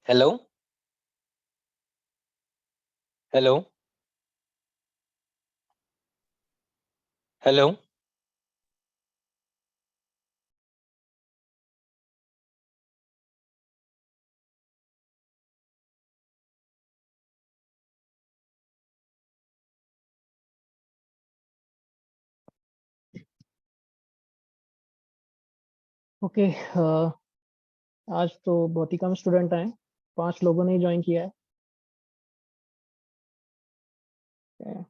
Hello, hello, hello. Okay. आज तो बहुत ही कम स्टूडेंट आए। 5 लोगों ने ज्वाइन किया है।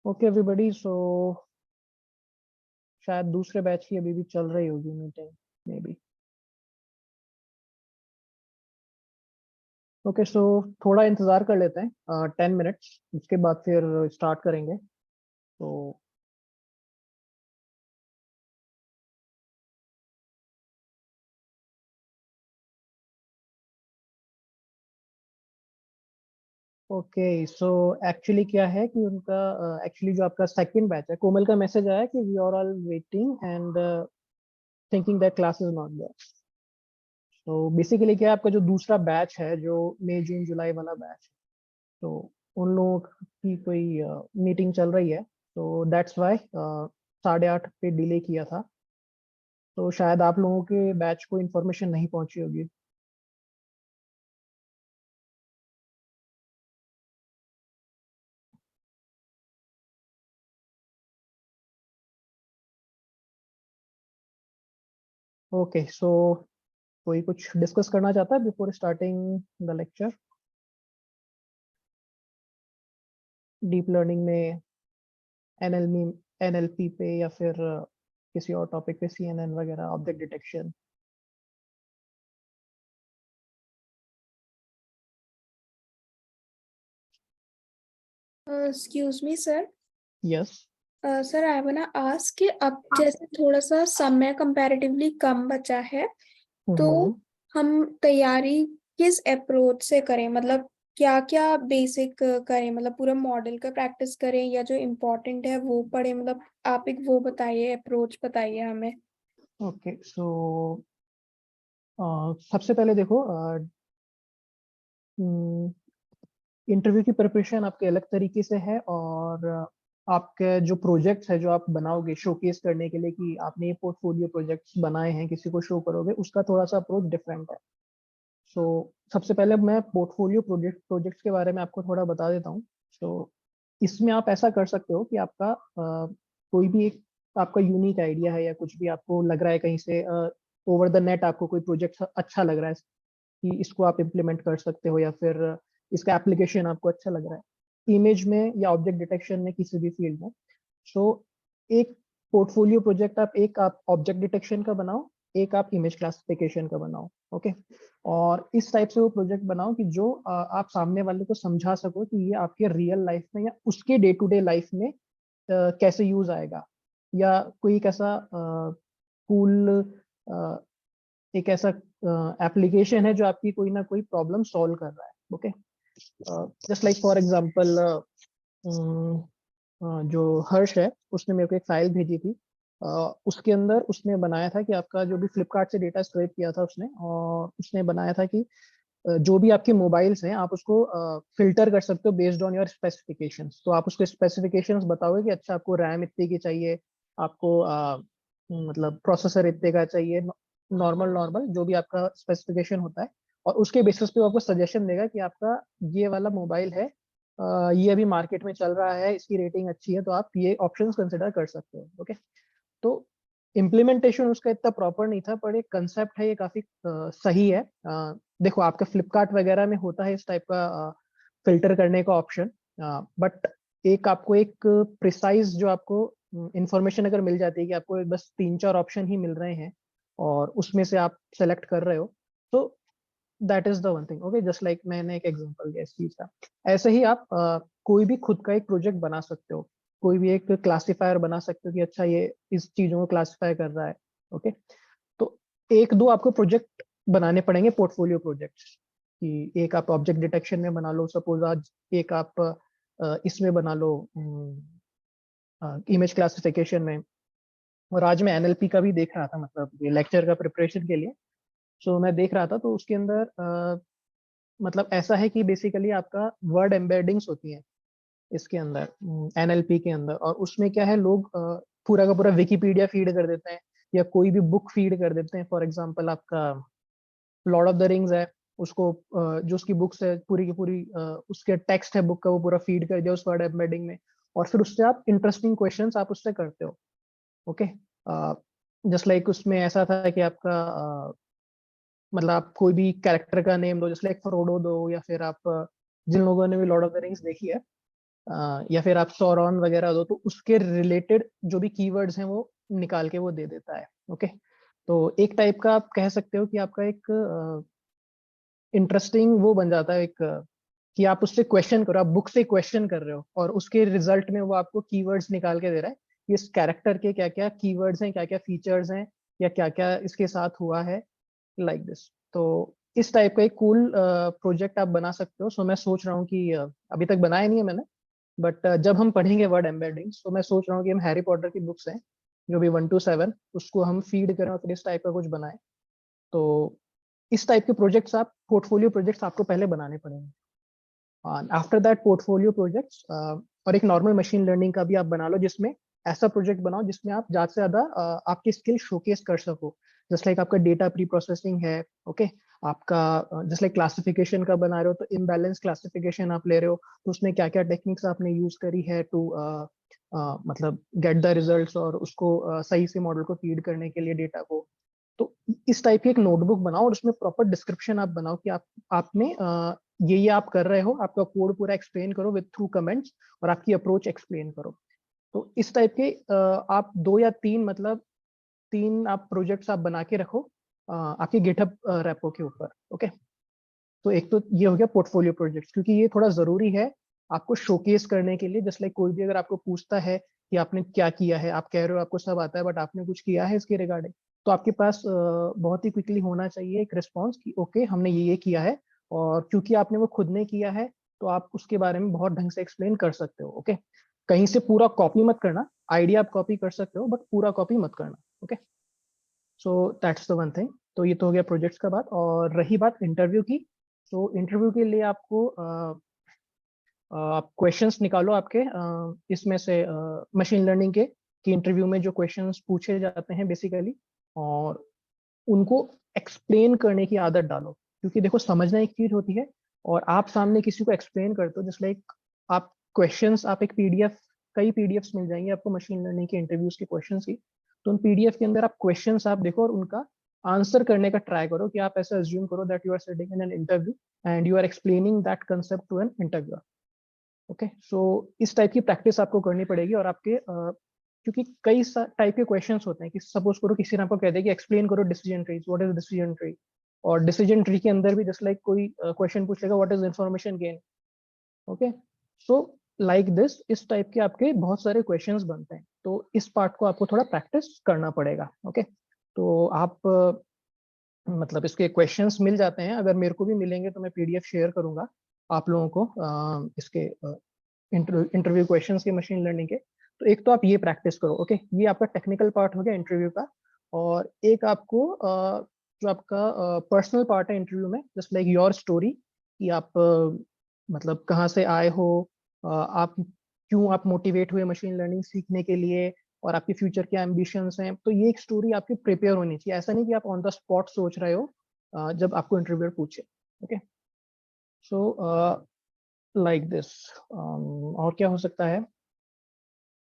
ओके एवरीबॉडी, सो शायद दूसरे बैच की अभी भी चल रही होगी मीटिंग, मे बी। ओके, सो थोड़ा इंतजार कर लेते हैं 10 मिनट्स, उसके बाद फिर स्टार्ट करेंगे। तो ओके, सो एक्चुअली क्या है कि उनका एक्चुअली जो आपका सेकंड बैच है, कोमल का मैसेज आया कि we are all waiting and thinking that class is not there. तो बेसिकली क्या है, आपका जो दूसरा बैच है जो मई जून जुलाई वाला बैच, तो उन लोगों की कोई मीटिंग चल रही है, तो दैट्स वाई 8:30 पे डिले किया था। तो शायद आप लोगों के बैच को इन्फॉर्मेशन नहीं पहुंची होगी। ओके, सो कोई कुछ डिस्कस करना चाहता है before starting the lecture? Deep learning में, एनएलपी पे, या फिर किसी और टॉपिक पे, सीएनएन वगैरह, object detection? Excuse me sir. Yes. Sir I वाना आस्क कि अब जैसे थोड़ा सा समय कंपैरेटिवली कम बचा है, तो हम तैयारी किस अप्रोच से करें? मतलब क्या क्या बेसिक करें? मतलब पूरा मॉडल का प्रैक्टिस करें या जो इम्पोर्टेंट है वो पढ़ें? मतलब आप एक वो बताइए, अप्रोच बताइए हमें। ओके, सो सबसे पहले देखो, इंटरव्यू की प्रिपरेशन आपके अलग तरीके से है, और आपके जो प्रोजेक्ट्स है जो आप बनाओगे शोकेस करने के लिए कि आपने ये पोर्टफोलियो प्रोजेक्ट्स बनाए हैं, किसी को शो करोगे, उसका थोड़ा सा अप्रोच डिफरेंट है। सो सबसे पहले मैं पोर्टफोलियो प्रोजेक्ट्स के बारे में आपको थोड़ा बता देता हूँ। सो इसमें आप ऐसा कर सकते हो कि आपका कोई भी एक आपका यूनिक आइडिया है, या कुछ भी आपको लग रहा है कहीं से ओवर द नेट, आपको कोई प्रोजेक्ट अच्छा लग रहा है कि इसको आप इम्प्लीमेंट कर सकते हो, या फिर इसका एप्लीकेशन आपको अच्छा लग रहा है इमेज में या ऑब्जेक्ट डिटेक्शन में, किसी भी फील्ड में। सो एक पोर्टफोलियो प्रोजेक्ट आप ऑब्जेक्ट डिटेक्शन का बनाओ, एक आप इमेज क्लासिफिकेशन का बनाओ। ओके, और इस टाइप से वो प्रोजेक्ट बनाओ कि जो आप सामने वाले को समझा सको कि ये आपके रियल लाइफ में या उसके डे टू डे लाइफ में कैसे यूज आएगा, या कोई एक ऐसा कूल एक ऐसा एप्लीकेशन है जो आपकी कोई ना कोई प्रॉब्लम सॉल्व कर रहा है। Okay, just like for example, जो हर्ष है, उसने मेरे को एक फाइल भेजी थी। उसके अंदर उसने बनाया था कि आपका जो भी फ्लिपकार्ट से डेटा स्क्रैप किया था उसने, और उसने बनाया था कि जो भी आपके मोबाइल्स हैं आप उसको फिल्टर कर सकते हो बेस्ड ऑन योर स्पेसिफिकेशंस। तो आप उसके स्पेसिफिकेशंस बताओगे कि अच्छा आपको रैम इतने की चाहिए, आपको मतलब प्रोसेसर इतने का चाहिए, नॉर्मल नॉर्मल जो भी आपका स्पेसिफिकेशन होता है, और उसके बेसिस पे वो आपको सजेशन देगा कि आपका ये वाला मोबाइल है, ये अभी मार्केट में चल रहा है, इसकी रेटिंग अच्छी है, तो आप ये ऑप्शंस कंसिडर कर सकते हो। ओके, तो इम्प्लीमेंटेशन उसका इतना प्रॉपर नहीं था, पर एक कंसेप्ट है, ये काफी सही है। देखो, आपका फ्लिपकार्ट वगैरह में होता है इस टाइप का फिल्टर करने का ऑप्शन, बट एक आपको एक प्रिसाइज जो आपको इंफॉर्मेशन अगर मिल जाती है कि आपको बस 3-4 ऑप्शन ही मिल रहे हैं, और उसमें से आप सेलेक्ट कर रहे हो, तो that is the one thing. Okay, just like मैंने एक एग्जांपल दिया इस चीज का, ऐसे ही आप कोई भी खुद का एक प्रोजेक्ट बना सकते हो, कोई भी एक क्लासिफायर बना सकते हो कि अच्छा ये इस चीजों को क्लासिफाई कर रहा है। ओके, तो एक दो आपको प्रोजेक्ट बनाने पड़ेंगे, पोर्टफोलियो प्रोजेक्ट्स, कि एक आप ऑब्जेक्ट डिटेक्शन में बना लो सपोज आज, एक आप इसमें बना लो इमेज क्लासिफिकेशन में, और आज मैं एनएलपी का भी देख रहा था, मतलब ये लेक्चर का प्रिपरेशन के लिए। सो मैं देख रहा था तो उसके अंदर मतलब ऐसा है कि बेसिकली आपका वर्ड एम्बेडिंग्स होती हैं इसके अंदर, एनएलपी के अंदर। और उसमें क्या है, लोग पूरा का पूरा विकिपीडिया फीड कर देते हैं या कोई भी बुक फीड कर देते हैं। फॉर एग्जांपल आपका लॉर्ड ऑफ द रिंग्स है, उसको जो उसकी बुक्स है पूरी की पूरी, उसके टेक्स्ट है बुक का, वो पूरा फीड कर दिया उस वर्ड एम्बेडिंग में। और फिर उससे आप इंटरेस्टिंग क्वेश्चंस आप उससे करते हो। ओके, जस्ट लाइक उसमें ऐसा था कि आपका मतलब आप कोई भी कैरेक्टर का नेम दो, जैसे लाइक फ्रोडो दो, या फिर आप जिन लोगों ने भी लॉर्ड ऑफ द रिंग्स देखी है, या फिर आप सौरॉन वगैरह दो, तो उसके रिलेटेड जो भी कीवर्ड्स हैं वो निकाल के वो दे देता है। ओके, तो एक टाइप का आप कह सकते हो कि आपका एक इंटरेस्टिंग वो बन जाता है एक, कि आप उससे क्वेश्चन करो, आप बुक से क्वेश्चन कर रहे हो और उसके रिजल्ट में वो आपको कीवर्ड्स निकाल के दे रहा है कि इस कैरेक्टर के क्या क्या कीवर्ड्स हैं, क्या क्या फीचर्स हैं, या क्या क्या इसके साथ हुआ है, लाइक दिस। तो इस टाइप का एक कूल प्रोजेक्ट आप बना सकते हो। सो मैं सोच रहा हूँ कि अभी तक बनाया नहीं है मैंने, बट जब हम पढ़ेंगे वर्ड एम्बेडिंग्स तो मैं सोच रहा हूँ कि हम हैरी पॉटर की बुक्स हैं जो भी 1 to 7, उसको हम फीड करें और फिर इस टाइप का कुछ बनाएं। तो इस टाइप के प्रोजेक्ट्स, आप पोर्टफोलियो प्रोजेक्ट्स आपको पहले बनाने पड़ेंगे। आफ्टर दैट पोर्टफोलियो प्रोजेक्ट्स, और एक नॉर्मल मशीन लर्निंग का भी आप बना लो, जिसमें ऐसा प्रोजेक्ट बनाओ जिसमें आप ज्यादा से ज्यादा आपकी स्किल शोकेस कर सको। जस्ट लाइक आपका डेटा प्री प्रोसेसिंग है, ओके, आपका जस्ट लाइक क्लासिफिकेशन का बना रहे हो तो इम्बैलेंस क्लासिफिकेशन आप ले रहे हो, तो उसमें क्या क्या टेक्निक्स आपने यूज करी है टू मतलब गेट द रिजल्ट्स, और उसको सही से मॉडल को फीड करने के लिए डेटा को। तो इस टाइप की एक नोटबुक बनाओ और उसमें प्रॉपर डिस्क्रिप्शन आप बनाओ कि आपने ये आप कर रहे हो, आपका कोड पूरा एक्सप्लेन करो विद थ्रू कमेंट्स, और आपकी अप्रोच एक्सप्लेन करो। तो इस टाइप के आप 2 या 3, मतलब 3 आप प्रोजेक्ट्स आप बना के रखो आपके गिटहब रेपो के ऊपर। ओके, तो एक तो ये हो गया पोर्टफोलियो प्रोजेक्ट्स, क्योंकि ये थोड़ा जरूरी है आपको शोकेस करने के लिए। जस्ट लाइक कोई भी अगर आपको पूछता है कि आपने क्या किया है, आप कह रहे हो आपको सब आता है, बट आपने कुछ किया है इसके रिगार्डिंग, तो आपके पास बहुत ही क्विकली होना चाहिए एक रिस्पॉन्स कि ओके हमने ये किया है। और क्योंकि आपने वो खुद ने किया है तो आप उसके बारे में बहुत ढंग से एक्सप्लेन कर सकते हो। ओके, कहीं से पूरा कॉपी मत करना, आइडिया आप कॉपी कर सकते हो बट पूरा कॉपी मत करना। Okay, so that's the one thing. तो ये तो हो गया प्रोजेक्ट्स का बात। और रही बात इंटरव्यू की, तो इंटरव्यू के लिए आपको आप क्वेश्चंस निकालो आपके इसमें से मशीन लर्निंग के, कि इंटरव्यू में जो क्वेश्चंस पूछे जाते हैं बेसिकली, और उनको एक्सप्लेन करने की आदत डालो। क्योंकि देखो, समझना एक चीज होती है और आप सामने किसी को एक्सप्लेन करते हो, जस्ट लाइक आप क्वेश्चंस, आप एक पीडीएफ, कई पीडीएफ्स मिल जाएंगे आपको मशीन लर्निंग के इंटरव्यूज के क्वेश्चंस की। तो उन पीडीएफ के अंदर आप क्वेश्चंस आप देखो और उनका आंसर करने का ट्राई करो, कि आप ऐसा अज्यूम करो that you are sitting in an interview and you are explaining that concept to an interviewer. Okay, so इस टाइप की प्रैक्टिस आपको करनी पड़ेगी। और आपके क्योंकि कई टाइप के क्वेश्चंस होते हैं, कि सपोज करो किसी ने आपको कह दिया कि एक्सप्लेन करो decision trees, what is decision tree. और डिसीजन ट्री के अंदर भी जस्ट लाइक कोई क्वेश्चन पूछ लेगा what is information gain. Okay, so like this, इस टाइप के आपके बहुत सारे क्वेश्चंस बनते हैं, तो इस पार्ट को आपको थोड़ा प्रैक्टिस करना पड़ेगा। ओके, तो आप मतलब इसके क्वेश्चंस मिल जाते हैं, अगर मेरे को भी मिलेंगे तो मैं पीडीएफ शेयर करूंगा आप लोगों को इसके इंटरव्यू क्वेश्चंस के मशीन लर्निंग के। तो एक तो आप ये प्रैक्टिस करो। ओके, ये आपका टेक्निकल पार्ट हो गया इंटरव्यू का। और एक आपको जो आपका पर्सनल पार्ट है इंटरव्यू में, जस्ट लाइक योर स्टोरी, कि आप मतलब कहाँ से आए हो, आप क्यों आप मोटिवेट हुए मशीन लर्निंग सीखने के लिए, और आपके फ्यूचर के एम्बिशंस हैं। तो ये एक स्टोरी आपकी प्रिपेयर होनी चाहिए, ऐसा नहीं कि आप ऑन द स्पॉट सोच रहे हो जब आपको इंटरव्यूअर पूछे। Okay, so like this. और क्या हो सकता है?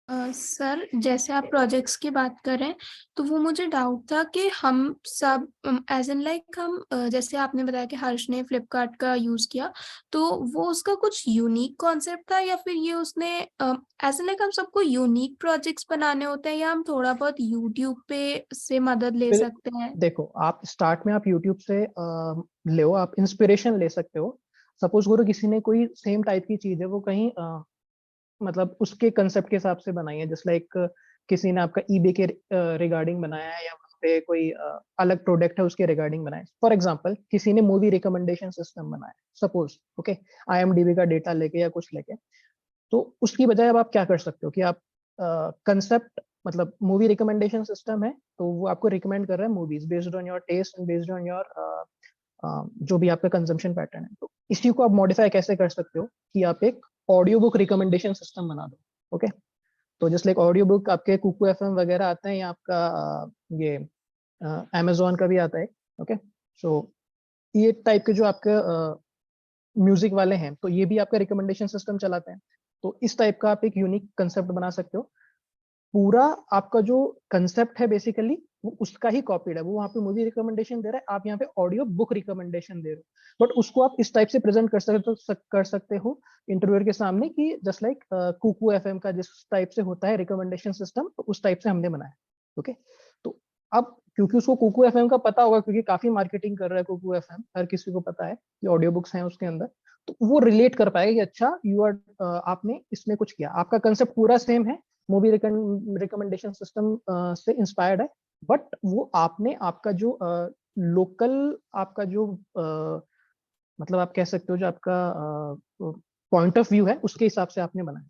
सर, जैसे आप प्रोजेक्ट्स की बात कर रहे हैं तो वो मुझे डाउट था कि हम सब एज एन लाइक हम जैसे आपने बताया कि हर्ष ने फ्लिपकार्ट का यूज किया, तो वो उसका कुछ यूनिक कॉन्सेप्ट था, या फिर ये उसने एज एन लाइक हम सबको यूनिक प्रोजेक्ट्स बनाने होते हैं, या हम थोड़ा बहुत यूट्यूब पे से मदद ले फिर सकते हैं? देखो, आप स्टार्ट में आप यूट्यूब से ले हो, आप इंस्पिरेशन ले सकते हो। सपोज करो किसी ने कोई सेम टाइप की चीज है वो कहीं मतलब उसके कंसेप्ट के हिसाब से बनाई है, जस्ट लाइक किसी ने आपका ईबे के रिगार्डिंग बनाया है, या वहाँ पे कोई अलग प्रोडक्ट है उसके रिगार्डिंग बनाया है। फॉर एग्जांपल किसी ने मूवी रिकमेंडेशन सिस्टम बनाया, सपोज, ओके, आईएमडीबी का डेटा लेके या कुछ लेके। तो उसकी बजाय अब आप क्या कर सकते हो कि आप कंसेप्ट, मतलब मूवी रिकमेंडेशन सिस्टम है, तो वो आपको रिकमेंड कर रहा है movies based on your taste and based on your जो भी आपका कंजम्पशन पैटर्न है। तो इसी को आप मॉडिफाई कैसे कर सकते हो कि आप एक ऑडियो बुक रिकमेंडेशन सिस्टम बना दो। ओके, तो जस्ट लाइक ऑडियो बुक आपके कुकू एफएम वगैरह आते हैं, या आपका ये अमेजोन का भी आता है। ओके, सो ये टाइप के जो आपके म्यूजिक वाले हैं, तो ये भी आपका रिकमेंडेशन सिस्टम चलाते हैं। तो इस टाइप का आप एक यूनिक कंसेप्ट बना सकते हो। पूरा आपका जो कंसेप्ट है बेसिकली वो उसका ही कॉपीड है। वो वहाँ पे मूवी रिकमेंडेशन दे रहा है, आप यहाँ पे ऑडियो बुक रिकमेंडेशन दे रहे हो, बट उसको आप इस टाइप से प्रेजेंट कर सकते हो इंटरव्यूअर के सामने कि जस्ट लाइक कुकू एफएम का जिस टाइप से होता है रिकमेंडेशन सिस्टम, तो उस टाइप से हमने बनाया। ओके, तो अब क्योंकि उसको कुकू एफएम का पता होगा, क्योंकि काफी मार्केटिंग कर रहा है कुकू एफएम, हर किसी को पता है कि ऑडियो बुक्स हैं उसके अंदर, तो वो रिलेट कर पाएगा कि अच्छा यू आर आपने इसमें कुछ किया, आपका कंसेप्ट पूरा सेम है, मूवी रिकमेंडेशन सिस्टम से इंस्पायर्ड है, बट वो आपने आपका जो लोकल आपका जो मतलब आप कह सकते हो जो आपका पॉइंट ऑफ व्यू है उसके हिसाब से आपने बनाया।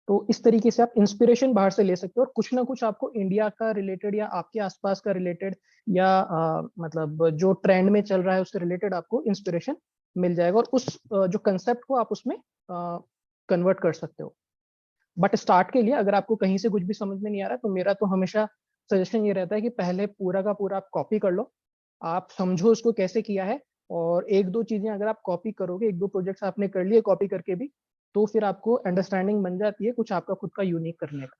तो इस तरीके से आप इंस्पिरेशन बाहर से ले सकते हो, और कुछ ना कुछ आपको इंडिया का रिलेटेड या आपके आसपास का रिलेटेड या मतलब जो ट्रेंड में चल रहा है उससे रिलेटेड आपको इंस्पिरेशन मिल जाएगा, और उस जो कंसेप्ट को आप उसमें कन्वर्ट कर सकते हो। बट स्टार्ट के लिए अगर आपको कहीं से कुछ भी समझ में नहीं आ रहा, तो मेरा तो हमेशा सजेशन ये रहता है कि पहले पूरा का पूरा आप कॉपी कर लो, आप समझो उसको कैसे किया है, और एक दो चीजें अगर आप कॉपी करोगे, एक दो प्रोजेक्ट्स आपने कर लिए कॉपी करके भी, तो फिर आपको अंडरस्टैंडिंग बन जाती है कुछ आपका खुद का यूनिक करने का।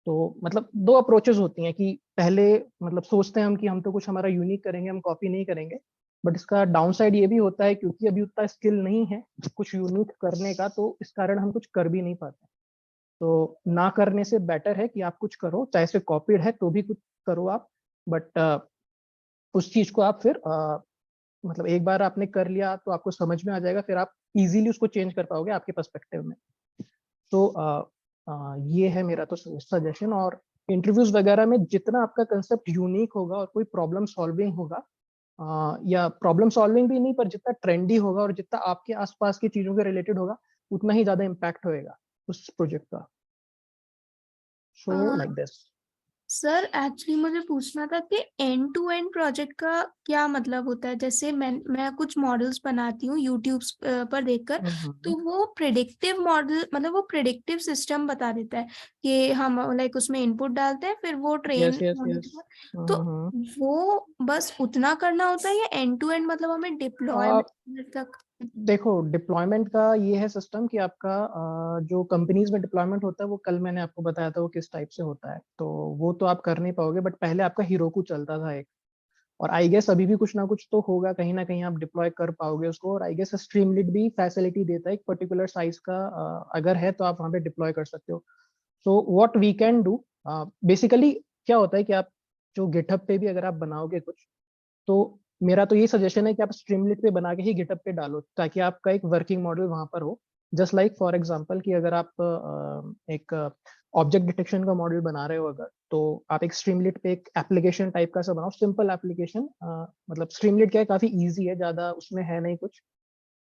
तो मतलब दो अप्रोचेस होती हैं कि पहले मतलब सोचते हैं हम कि हम तो कुछ हमारा यूनिक करेंगे, हम कॉपी नहीं करेंगे, बट इसका डाउन साइड ये भी होता है क्योंकि अभी उतना स्किल नहीं है कुछ यूनिक करने का, तो इस कारण हम कुछ कर भी नहीं पाते। तो ना करने से बेटर है कि आप कुछ करो, चाहे से कॉपीड है तो भी कुछ करो आप, बट उस चीज को आप फिर मतलब एक बार आपने कर लिया तो आपको समझ में आ जाएगा, फिर आप इजीली उसको चेंज कर पाओगे आपके पर्सपेक्टिव में। तो ये है मेरा तो सजेशन। और इंटरव्यूज वगैरह में जितना आपका कंसेप्ट यूनिक होगा और कोई प्रॉब्लम सॉल्विंग होगा, या प्रॉब्लम सॉल्विंग भी नहीं पर जितना ट्रेंडी होगा और जितना आपके आसपास की चीजों के रिलेटेड होगा, उतना ही ज्यादा इम्पैक्ट होएगा उस प्रोजेक्ट का। सो लाइक दिस। सर एक्चुअली मुझे पूछना था कि एंड टू एंड प्रोजेक्ट का क्या मतलब होता है। जैसे मैं कुछ मॉडल्स बनाती हूँ यूट्यूब पर देखकर, तो वो प्रिडिक्टिव मॉडल मतलब वो प्रिडिक्टिव सिस्टम बता देता है कि हम लाइक उसमें इनपुट डालते हैं फिर वो ट्रेन यस यस होने के यस। बाद, तो वो बस उतना करना होता है या एंड टू एंड मतलब हमें डिप्लॉयमेंट तक? देखो डिप्लॉयमेंट का ये है सिस्टम कि आपका जो कंपनीज में डिप्लॉयमेंट होता है वो कल मैंने आपको बताया था वो किस टाइप से होता है, तो वो तो आप कर नहीं पाओगे, बट पहले आपका हीरोकू चलता था एक, और आई गेस अभी भी कुछ ना कुछ तो होगा, कहीं ना कहीं आप डिप्लॉय कर पाओगे उसको। और आई गेस स्ट्रीमलीट भी फैसिलिटी देता है एक पर्टिकुलर साइज का, अगर है तो आप वहाँ पे डिप्लॉय कर सकते हो। So what we can do, basically क्या होता है कि आप जो गिटहब पे भी अगर आप बनाओगे कुछ, तो मेरा तो ये सजेशन है कि आप स्ट्रीमलीट पे बना के ही गिटहब पे डालो, ताकि आपका एक वर्किंग मॉडल वहां पर हो। जस्ट लाइक फॉर एग्जांपल कि अगर आप एक ऑब्जेक्ट डिटेक्शन का मॉडल बना रहे हो अगर, तो आप एक स्ट्रीमलीट पे एक एप्लीकेशन टाइप का सा बनाओ, सिंपल एप्लीकेशन। मतलब स्ट्रीमलीट क्या है, काफी इजी है, ज्यादा उसमें है नहीं कुछ।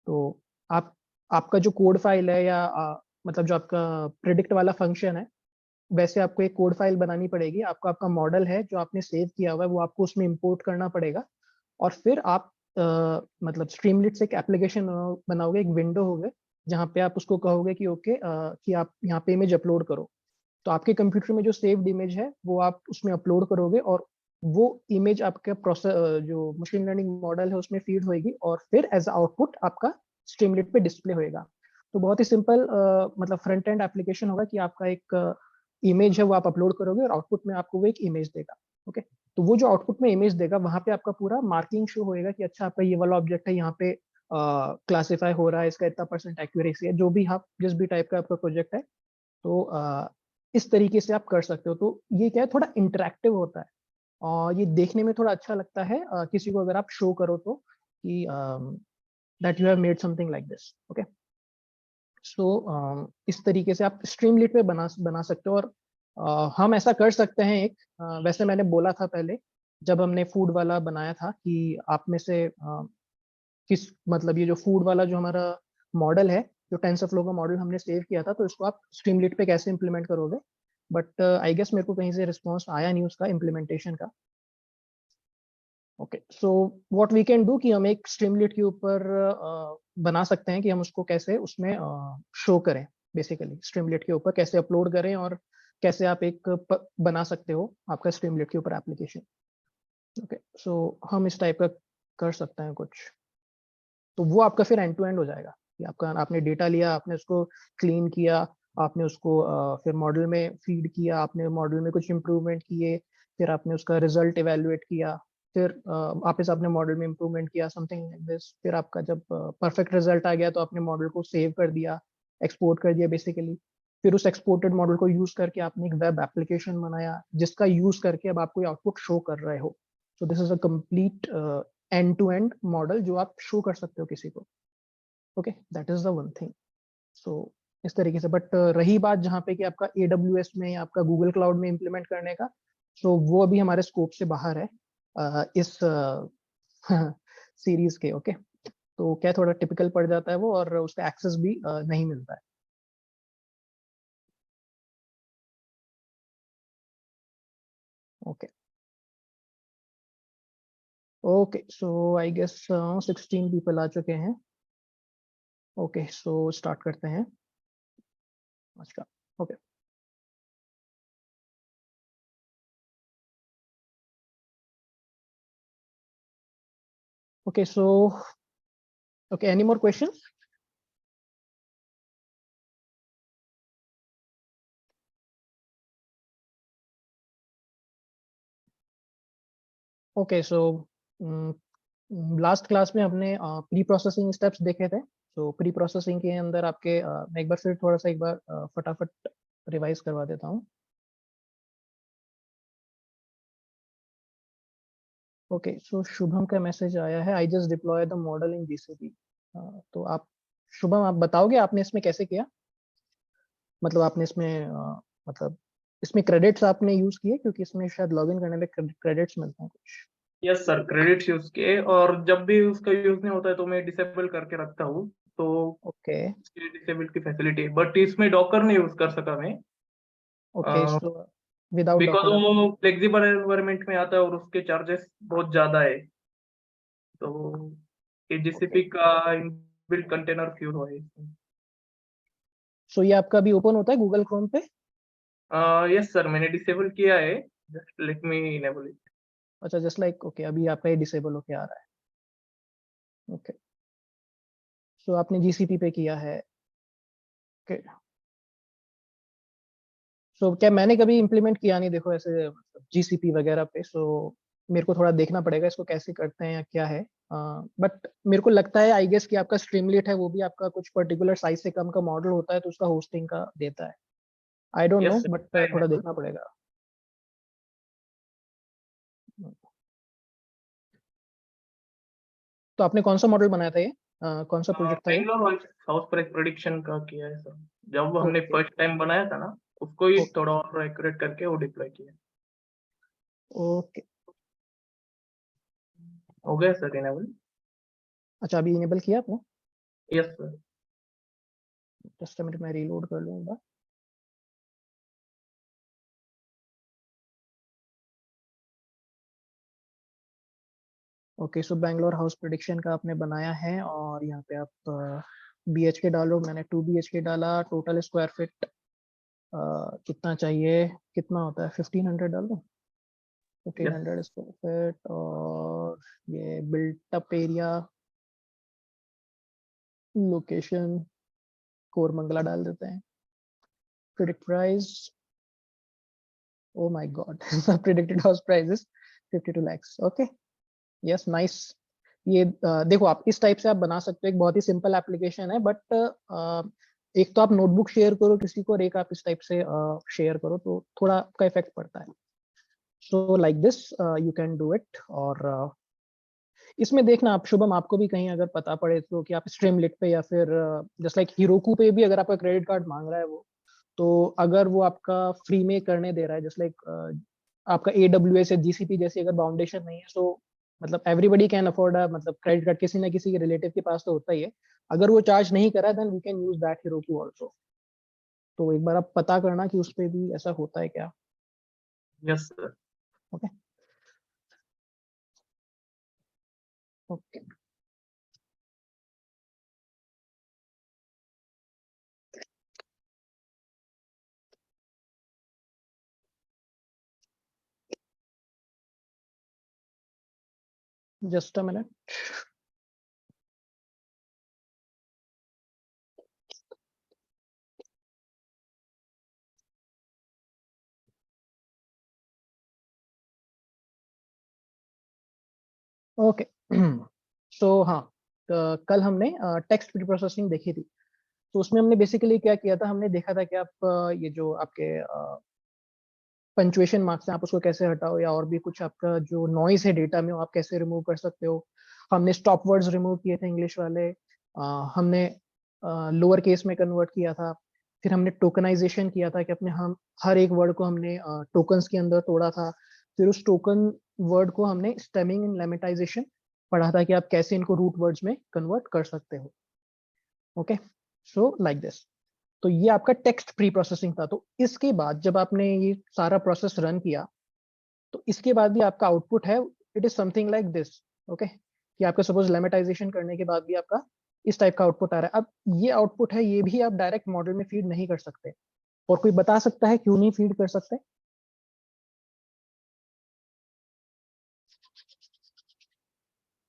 तो आप आपका जो कोड फाइल है या मतलब जो आपका प्रिडिक्ट वाला फंक्शन है, वैसे आपको एक कोड फाइल बनानी पड़ेगी, आपको आपका मॉडल है जो आपने सेव किया हुआ है वो आपको उसमें इंपोर्ट करना पड़ेगा, और फिर आप मतलब स्ट्रीमलीट से एक एप्लीकेशन बनाओगे, एक विंडो होगे जहाँ पे आप उसको कहोगे कि ओके कि आप यहाँ पे इमेज अपलोड करो। तो आपके कंप्यूटर में जो सेव्ड इमेज है वो आप उसमें अपलोड करोगे, और वो इमेज आपके प्रोसेस जो मशीन लर्निंग मॉडल है उसमें फीड होएगी, और फिर एज आउटपुट आपका स्ट्रीमलीट पे डिस्प्ले होएगा। तो बहुत ही सिंपल मतलब फ्रंट एंड एप्लीकेशन होगा कि आपका एक इमेज है वो आप अपलोड करोगे और आउटपुट में आपको वो एक इमेज देगा। ओके, तो वो जो आउटपुट में इमेज देगा वहां पे आपका पूरा मार्किंग शो होएगा कि अच्छा आपका ये वाला ऑब्जेक्ट है, यहाँ पे क्लासिफाई हो रहा है, इसका इतना परसेंट एक्यूरेसी है, जो भी आप जिस भी टाइप का आपका प्रोजेक्ट है। तो इस तरीके से आप कर सकते हो। तो ये क्या है, थोड़ा इंटरेक्टिव होता है, और ये देखने में थोड़ा अच्छा लगता है किसी को अगर आप शो करो तो कि that you have made something like this. Okay, so इस तरीके से आप स्ट्रीमलीट पे बना बना सकते हो। और हम ऐसा कर सकते हैं एक, वैसे मैंने बोला था पहले जब हमने फूड वाला बनाया था कि आप में से किस मतलब ये जो फूड वाला जो हमारा मॉडल है, जो टेंसरफ्लो का मॉडल हमने सेव किया था, तो इसको आप स्ट्रीमलीट पे कैसे इंप्लीमेंट करोगे। बट आई गेस मेरे को कहीं से रिस्पॉन्स आया नहीं उसका इम्प्लीमेंटेशन का। Okay, so what we can do कि हम एक स्ट्रीमलीट के ऊपर बना सकते हैं कि हम उसको कैसे उसमें शो करें, बेसिकली स्ट्रीमलीट के ऊपर कैसे अपलोड करें और कैसे आप एक बना सकते हो आपका स्ट्रीमलीट के ऊपर एप्लीकेशन। ओके, सो हम इस टाइप का कर सकते हैं कुछ। तो वो आपका फिर एंड टू एंड हो जाएगा कि आपका आपने डेटा लिया, आपने उसको क्लीन किया, आपने उसको फिर मॉडल में फीड किया, आपने मॉडल में कुछ इम्प्रूवमेंट किए, फिर आपने उसका रिजल्ट इवेलुएट किया, फिर वापस आपने मॉडल में इम्प्रूवमेंट किया, समथिंग लाइक दिस। फिर आपका जब परफेक्ट रिजल्ट आ गया तो आपने मॉडल को सेव कर दिया, एक्सपोर्ट कर दिया बेसिकली। फिर उस एक्सपोर्टेड मॉडल को यूज करके आपने एक वेब एप्लीकेशन बनाया जिसका यूज करके अब आप कोई आउटपुट शो कर रहे हो। So this is a complete end to end model जो आप शो कर सकते हो किसी को। Okay, that is the one thing. So इस तरीके से। बट रही बात जहाँ पे कि आपका AWS में या आपका गूगल क्लाउड में इम्प्लीमेंट करने का, तो वो अभी हमारे स्कोप से बाहर है इस सीरीज के। ओके, तो क्या थोड़ा टिपिकल पड़ जाता है वो, और उसका एक्सेस भी नहीं मिलता है। Okay okay, so I guess 16 people आ चुके हैं। ओके, सो स्टार्ट करते हैं आज का। Okay okay, so okay, any more questions? Okay, so last class में हमने प्री प्रोसेसिंग स्टेप्स देखे थे। तो प्री प्रोसेसिंग के अंदर आपके मैं एक बार फिर थोड़ा सा एक बार फटाफट रिवाइज करवा देता हूँ। ओके, सो शुभम का मैसेज आया है, I just deploy the model in GCP। तो आप शुभम, आप बताओगे आपने इसमें कैसे किया? मतलब आपने इसमें मतलब इसमें क्रेडिट्स आपने यूज किए, क्योंकि इसमें शायद लॉगिन करने में क्रेडिट्स मिलते हैं कुछ। यस सर, क्रेडिट्स यूज किए, और जब भी उसका यूज नहीं होता है तो मैं डिसेबल करके रखता हूँ। तो ओके डिसेबल की फैसिलिटी, बट इसमें डॉकर नहीं यूज कर सका मैं, okay, so without because Docker आप। वो फ्लेक्सिबल एनवायरनमेंट में आता है और उसके चार्जेस बहुत ज्यादा है। तो ये ओके, GCP का इनबिल्ट कंटेनर फ्यू है इसमें। सो ये आपका अभी ओपन होता है गूगल क्रोम पे? यस सर, मैंने डिसेबल किया है। Just let me enable it. अच्छा, जस्ट लाइक ओके, अभी आपका ये डिसेबल होके आ रहा है। ओके, सो आपने GCP पे किया है। ओके, सो क्या मैंने कभी इम्प्लीमेंट किया नहीं, देखो ऐसे GCP वगैरह पे। सो मेरे को थोड़ा देखना पड़ेगा इसको कैसे करते हैं या क्या है। बट मेरे को लगता है आई गेस कि आपका स्ट्रीमलीट है वो भी आपका कुछ पर्टिकुलर साइज से कम का मॉडल होता है तो उसका होस्टिंग का देता है। I don't know, yes but sir, थोड़ा देखना पड़ेगा। तो आपने कौन सा मॉडल बनाया था ये? कौन सा प्रोजेक्ट था ये? बेंगलोर हाउस प्राइस प्रेडिक्शन का किया है सर। जब हमने ओके फर्स्ट टाइम बनाया था ना, उसको ही ओके थोड़ा और एक्यूरेट करके वो डिप्लॉय किया। ओके। हो गया सर इनेबल। अच्छा, अभी इनेबल किया आपने? Yes sir. जस्ट मिनट, मैं रीलोड कर लूंगा। ओके, सो बैंगलोर हाउस प्रेडिक्शन का आपने बनाया है, और यहाँ पे आप BHK डालो। मैंने 2 BHK डाला। टोटल स्क्वायर फीट कितना चाहिए, कितना होता है? 1500 डाल दो। Fifteen yes hundred square feet. और ये built up area, location Koramangala डाल देते हैं। Predict price, oh my God, predicted house price is 52 lakhs। Okay, yes, nice. ये देखो, आप इस टाइप से आप बना सकते हो। एक बहुत ही सिंपल एप्लीकेशन है, बट एक तो आप नोटबुक शेयर करो किसी को, और एक आप इस टाइप से शेयर करो तो थोड़ा आपका इफेक्ट पड़ता है। सो like this you can do it. और इसमें देखना आप शुभम, आपको भी कहीं अगर पता पड़े तो कि आप स्ट्रीमलीट पे या फिर जस्ट लाइक हीरोकू पे भी अगर आपका क्रेडिट कार्ड मांग रहा है वो, तो अगर वो आपका फ्री में करने दे रहा है, जस्ट लाइक आपका AWS या GCP जैसी अगर बाउंडेशन नहीं है, तो मतलब एवरीबडी कैन अफोर्ड मतलब क्रेडिट कार्ड किसी ना किसी के रिलेटिव के पास तो होता ही है। अगर वो चार्ज नहीं करा then we can use that Heroku also. तो एक बार आप पता करना कि उस पे भी ऐसा होता है क्या। Yes sir. Okay okay just a minute. Okay so हाँ, कल हमने टेक्स्ट प्री प्रोसेसिंग देखी थी। तो उसमें हमने बेसिकली क्या किया था, हमने देखा था कि आप ये जो आपके पंचुएशन मार्क्स हैं आप उसको कैसे हटाओ, या और भी कुछ आपका जो नॉइस है डेटा में वो आप कैसे रिमूव कर सकते हो। हमने स्टॉप वर्ड्स रिमूव किए थे इंग्लिश वाले। हमने लोअर केस में कन्वर्ट किया था। फिर हमने टोकनाइजेशन किया था कि अपने हम हर एक वर्ड को हमने टोकन्स के अंदर तोड़ा था। फिर उस टोकन वर्ड को हमने स्टेमिंग एंड लेमेटाइजेशन पढ़ा था कि आप कैसे इनको रूट वर्ड्स में कन्वर्ट कर सकते हो। Okay so like this. तो ये आपका टेक्स्ट प्री प्रोसेसिंग था। तो इसके बाद जब आपने ये सारा प्रोसेस रन किया तो इसके बाद भी आपका आउटपुट है, it is something like this. Okay, कि आपका सपोज लेमेटाइजेशन करने के बाद भी आपका इस टाइप का आउटपुट आ रहा है। अब ये आउटपुट है, ये भी आप डायरेक्ट मॉडल में फीड नहीं कर सकते। और कोई बता सकता है क्यों नहीं फीड कर सकते?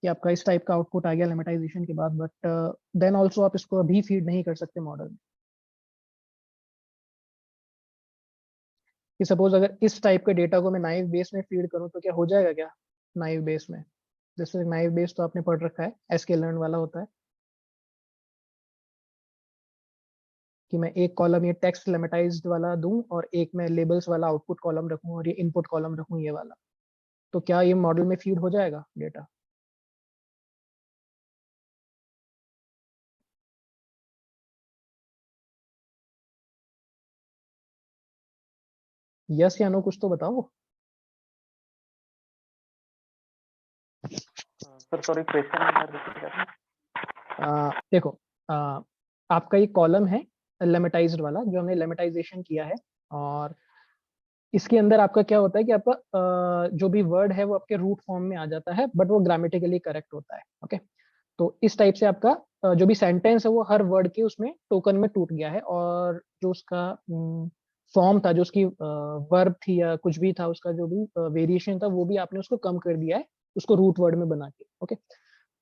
कि आपका इस टाइप का आउटपुट आ गया लेमेटाइजेशन के बाद, बट देन ऑल्सो आप इसको अभी फीड नहीं कर सकते मॉडल में। कि सपोज अगर इस टाइप के डेटा को मैं नाइव बेस में फीड करूं तो क्या हो जाएगा क्या नाइव बेस में? जैसे नाइव बेस तो आपने पढ़ रखा है, sklearn वाला होता है कि मैं एक कॉलम ये टेक्स्ट लेमेटाइज्ड वाला दूं और एक मैं लेबल्स वाला आउटपुट कॉलम रखूं और ये इनपुट कॉलम रखूं ये वाला। तो क्या ये मॉडल में फीड हो जाएगा डेटा? यस या नो, कुछ तो बताओ। सर सॉरी, क्वेश्चन रिपीट करना। देखो, आपका ये कॉलम है लेमेटाइज्ड वाला जो हमने लेमेटाइजेशन किया है। और इसके अंदर आपका क्या होता है कि आपका जो भी वर्ड है वो आपके रूट फॉर्म में आ जाता है, बट वो ग्रामेटिकली करेक्ट होता है। ओके, तो इस टाइप से आपका जो भी सेंटेंस है वो हर वर्ड के उसमें टोकन में टूट गया है। और जो उसका फॉर्म था, जो उसकी वर्ब थी या कुछ भी था, उसका जो भी वेरिएशन था वो भी आपने उसको कम कर दिया है उसको रूट वर्ड में बना के। ओके,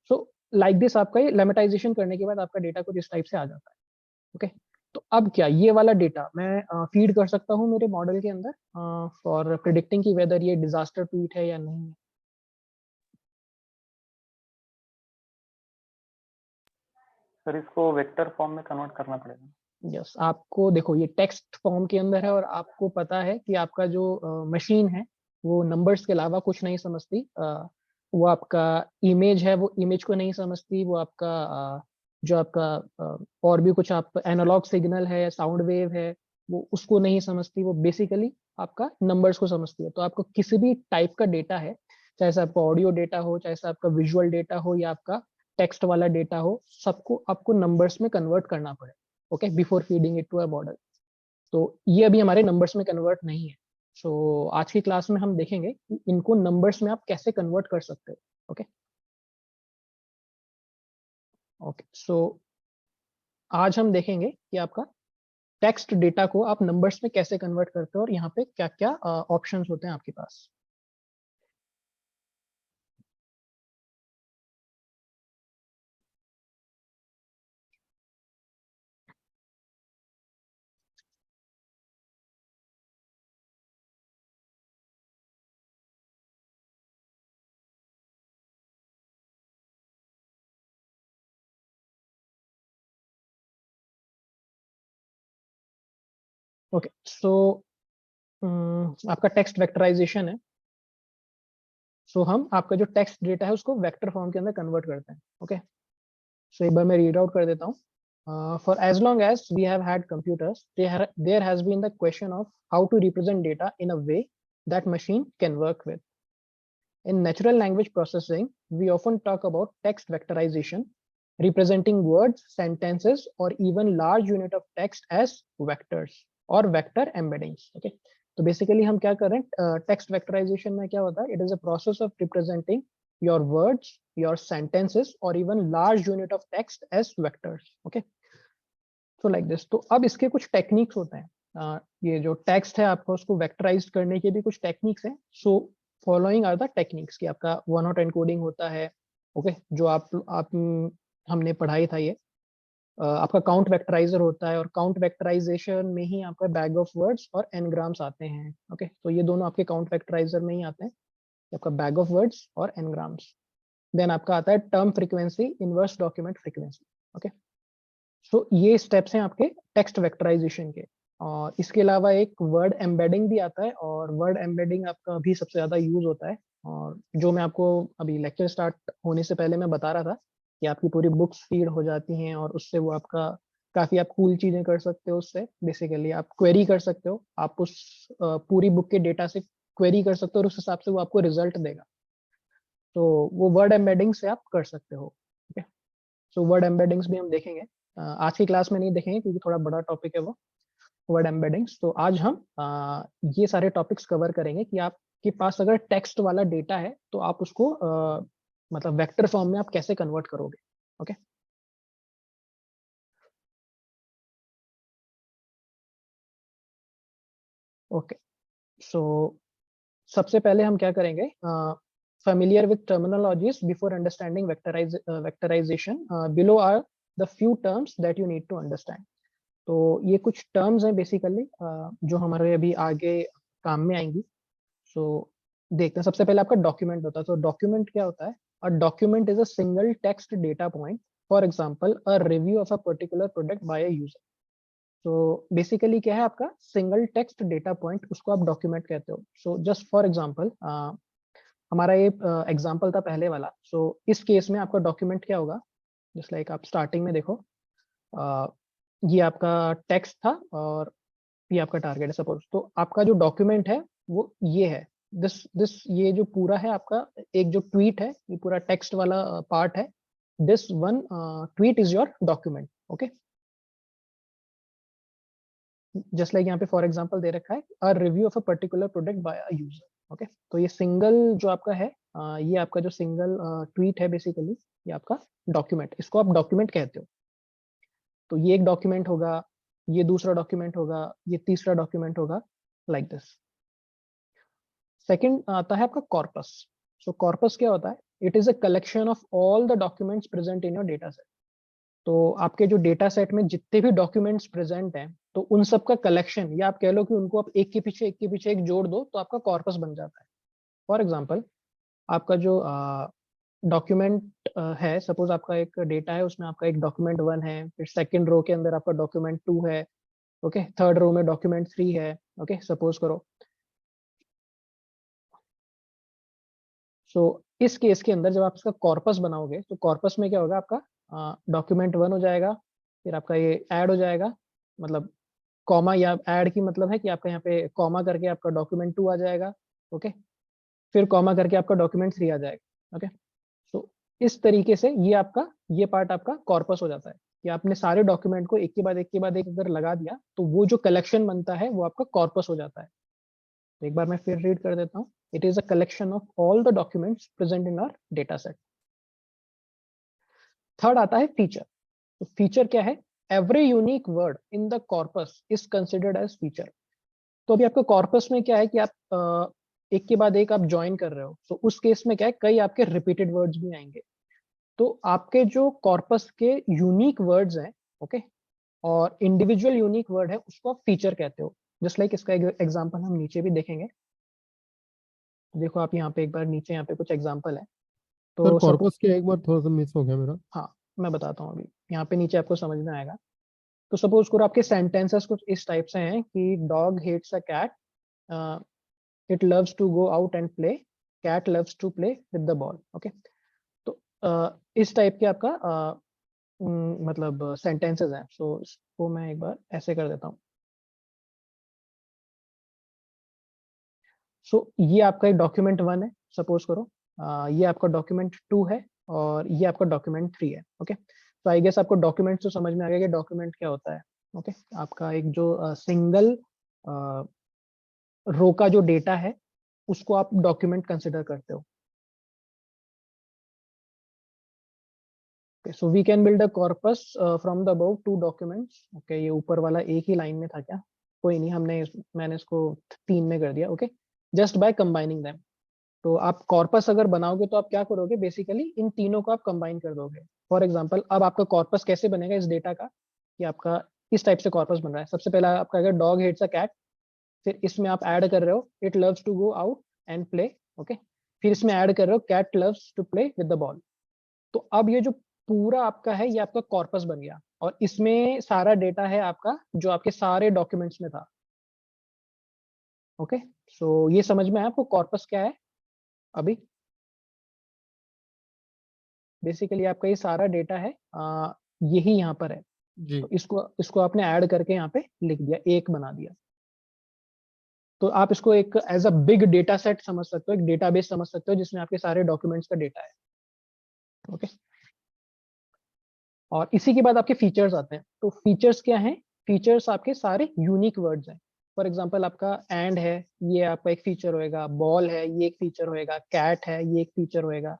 सो लाइक दिस आपका ये लेमेटाइजेशन करने के बाद आपका डेटा कुछ इस टाइप से आ जाता है। ओके, तो अब क्या ये वाला डेटा मैं फीड कर सकता हूँ मेरे मॉडल के अंदर फॉर प्रिडिक्टिंग कि वेदर ये डिजास्टर ट्वीट है या नहीं है? सर इसको वेक्टर फॉर्म में कन्वर्ट करना पड़ेगा। यस, आपको देखो ये टेक्स्ट फॉर्म के अंदर है और आपको पता है कि आपका जो मशीन है वो नंबर्स के अलावा कुछ नहीं समझती। वो आपका इमेज है वो इमेज को नहीं समझती। वो आपका जो आपका और भी कुछ आप एनालॉग सिग्नल है, साउंड वेव है, वो उसको नहीं समझती। वो बेसिकली आपका नंबर्स को समझती है। तो आपको किसी भी टाइप का डेटा है, चाहे से आपका ऑडियो डेटा हो, चाहे से आपका विजुअल डेटा हो या आपका टेक्स्ट वाला डेटा हो, सबको आपको नंबर्स में कन्वर्ट करना पड़े। Okay, before feeding it to a model. तो ये अभी हमारे नंबर्स में कन्वर्ट नहीं है। सो आज की क्लास में हम देखेंगे कि इनको नंबर्स में आप कैसे कन्वर्ट कर सकते हो। ओके ओके, सो आज हम देखेंगे कि आपका टेक्स्ट डेटा को आप नंबर्स में कैसे कन्वर्ट करते हो और यहाँ पे क्या क्या ऑप्शंस होते हैं आपके पास। ओके सो आपका टेक्स्ट वेक्टराइजेशन है। सो हम आपका जो टेक्स्ट डेटा है उसको वेक्टर फॉर्म के अंदर कन्वर्ट करते हैं। ओके, सो एक बार मैं रीड आउट कर देता हूँ। For as long as we have had computers, there has been the question of how to represent data in a way that machine can work with. In natural language processing, we often talk about text vectorization, representing words, sentences, or even large unit of text as vectors or vector embeddings. Okay, तो basically हम क्या कर रहे हैं, text वेक्टराइजेशन में क्या होता है, it is a process of representing your words, your sentences और even large unit of text as vectors. Okay, so like this. तो अब इसके कुछ टेक्निक्स होते हैं. ये जो टेक्स्ट है आपको उसको वेक्टराइज करने के भी कुछ टेक्निक्स हैं. So following are the techniques कि आपका वन हॉट एनकोडिंग होता है. ओके, जो आप हमने पढ़ाई था ये. आपका काउंट वेक्टराइजर होता है और काउंट वेक्टराइजेशन में ही आपका बैग ऑफ वर्ड्स और एनग्राम्स आते हैं. ओके, तो ये दोनों आपके काउंट वेक्टराइजर में ही आते हैं, आपका बैग ऑफ वर्ड्स और एनग्राम्स. देन आपका आता है term frequency, inverse document frequency. Okay, so ये स्टेप्स हैं आपके टेक्स्ट वेक्टराइजेशन के. और इसके अलावा एक वर्ड एम्बेडिंग भी आता है, और वर्ड एम्बेडिंग आपका अभी सबसे ज्यादा यूज होता है, और जो मैं आपको अभी लेक्चर स्टार्ट होने से पहले मैं बता रहा था कि आपकी पूरी बुक्स फीड हो जाती हैं और उससे वो आपका काफी आप कूल चीजें कर सकते हो. उससे बेसिकली आप क्वेरी कर सकते हो, आप उस पूरी बुक के डेटा से क्वेरी कर सकते हो और उस हिसाब से वो आपको रिजल्ट देगा. तो वो वर्ड एम्बेडिंग से आप कर सकते हो. ओके, सो वर्ड एम्बेडिंग्स भी हम देखेंगे. आज की क्लास में नहीं देखेंगे क्योंकि थोड़ा बड़ा टॉपिक है वो वर्ड एम्बेडिंग्स. तो आज हम ये सारे टॉपिक्स कवर करेंगे कि आपके पास अगर टेक्स्ट वाला डेटा है तो आप उसको मतलब वेक्टर फॉर्म में आप कैसे कन्वर्ट करोगे. ओके, ओके, सो सबसे पहले हम क्या करेंगे, familiar with terminologies before understanding vectorization. Below are the few terms that you need to understand. तो ये कुछ टर्म्स हैं बेसिकली जो हमारे अभी आगे काम में आएंगी. सो देखते हैं. सबसे पहले आपका डॉक्यूमेंट होता है. तो डॉक्यूमेंट क्या होता है? A document is a single text data point. For example a review of a particular product by a user. तो बेसिकली क्या है आपका सिंगल टेक्स्ट डेटा पॉइंट, उसको आप डॉक्यूमेंट कहते हो. सो जस्ट फॉर एग्जांपल हमारा ये एग्जांपल था पहले वाला. सो इस केस में आपका डॉक्यूमेंट क्या होगा, जस्ट लाइक आप स्टार्टिंग में देखो, ये आपका टेक्स्ट था और ये आपका टारगेट है सपोज. तो आपका जो डॉक्यूमेंट है वो ये है, दिस ये जो पूरा है आपका एक जो ट्वीट है, ये पूरा टेक्स्ट वाला पार्ट है. This one tweet is your document. Okay, just like यहाँ पे फॉर एग्जांपल दे रखा है a review of a particular product by a user. Okay, तो ये सिंगल जो आपका है, ये आपका जो सिंगल ट्वीट है बेसिकली ये आपका डॉक्यूमेंट, इसको आप डॉक्यूमेंट कहते हो. तो ये एक डॉक्यूमेंट होगा, ये दूसरा डॉक्यूमेंट होगा, ये तीसरा डॉक्यूमेंट होगा, लाइक दिस. सेकंड आता है आपका कॉर्पस. सो कॉर्पस क्या होता है? It is a collection of all the documents present in your data set. तो आपके जो डेटा सेट में जितने भी डॉक्यूमेंट्स प्रेजेंट हैं तो उन सब का कलेक्शन, या आप कह लो कि उनको आप एक के पीछे एक जोड़ दो तो आपका कॉर्पस बन जाता है. फॉर एग्जांपल आपका जो डॉक्यूमेंट है, सपोज आपका एक डेटा है, उसमें आपका एक डॉक्यूमेंट 1 है, फिर सेकंड रो के अंदर आपका डॉक्यूमेंट 2 है. ओके, थर्ड रो में डॉक्यूमेंट 3 है. ओके, सपोज करो. सो इस केस के अंदर जब आप इसका कॉर्पस बनाओगे तो कॉर्पस में क्या होगा, आपका डॉक्यूमेंट 1 हो जाएगा, फिर आपका ये ऐड हो जाएगा, मतलब कॉमा या ऐड की मतलब है कि आपका यहाँ पे कॉमा करके आपका डॉक्यूमेंट 2 आ जाएगा. ओके, फिर कॉमा करके आपका डॉक्यूमेंट 3 आ जाएगा. ओके, सो इस तरीके से ये आपका ये पार्ट आपका कॉर्पस हो जाता है कि आपने सारे डॉक्यूमेंट को एक के बाद एक अगर लगा दिया तो वो जो कलेक्शन बनता है वो आपका कॉर्पस हो जाता है. तो एक बार मैं फिर रीड कर देता हूँ. It is a collection of all the documents present in our data set. Third आता है फीचर. तो फीचर क्या है? Every unique word in the corpus is considered as feature. तो अभी आपका कॉर्पस में क्या है कि आप एक के बाद एक आप ज्वाइन कर रहे हो, तो उस केस में क्या है, कई आपके रिपीटेड वर्ड्स भी आएंगे. तो आपके जो कॉर्पस के यूनिक वर्ड्स हैं, ओके, और इंडिविजुअल यूनिक वर्ड है उसको आप फीचर कहते हो. जस्ट लाइक इसका एग्जांपल हम नीचे भी देखेंगे. देखो आप यहाँ पे एक बार नीचे यहाँ पे कुछ एग्जांपल है. सर तो कॉर्पस के एक बार थोड़ा सा मिस हो गया मेरा. हाँ, मैं बताता हूँ. अभी यहाँ पे नीचे आपको समझ में आएगा. तो सपोज करो आपके सेंटेंसेस कुछ इस टाइप से हैं कि dog hates a cat, it loves to go out and play, cat loves to play with the ball. Okay, तो इस टाइप के आपका मतलब सेंटेंसेस हैं. सो इसको मैं एक बार ऐसे कर देता हूँ. सो ये आपका एक डॉक्यूमेंट 1 है, सपोज करो. ये आपका डॉक्यूमेंट 2 है और ये आपका डॉक्यूमेंट 3 है. ओके, तो आई गेस आपको डॉक्यूमेंट तो समझ में आ गया कि डॉक्यूमेंट क्या होता है। ओके, आपका एक जो सिंगल रो का जो डेटा है उसको आप डॉक्यूमेंट कंसिडर करते हो। So we can build a corpus from the above two documents. Okay, ये ऊपर वाला एक ही लाइन में था क्या? कोई नहीं, मैंने इसको 3 में कर दिया। Okay, just by combining them. तो आप कॉर्पस अगर बनाओगे तो आप क्या करोगे, बेसिकली इन तीनों को आप कंबाइन कर दोगे। फॉर एग्जांपल, अब आपका कॉर्पस कैसे बनेगा इस डेटा का, कि आपका इस टाइप से कॉर्पस बन रहा है। सबसे पहला आपका अगर डॉग हेट्स अ कैट, फिर इसमें आप ऐड कर रहे हो it loves to go out and play. Okay, फिर इसमें ऐड कर रहे हो cat loves to play with the ball. तो अब ये जो पूरा आपका है ये आपका कॉर्पस बन गया, और इसमें सारा डेटा है आपका जो आपके सारे डॉक्यूमेंट्स में था। ओके, सो ये समझ में आया आपको कॉर्पस क्या है अभी? बेसिकली आपका ये सारा डेटा है, यही यहाँ पर है। जी। तो इसको इसको आपने ऐड करके यहाँ पे लिख दिया, एक बना दिया। तो आप इसको एक as a big data set समझ सकते हो, एक डेटाबेस समझ सकते हो जिसमें आपके सारे डॉक्यूमेंट्स का डेटा है। ओके, और इसी के बाद आपके फीचर्स आते हैं। तो फीचर्स क्या हैं? फीचर्स आपके सारे यूनिक वर्ड्स हैं। फॉर एग्जांपल, आपका एंड है, ये आपका एक फीचर होएगा। बॉल है, ये एक फीचर होएगा। कैट है, ये एक फीचर होएगा,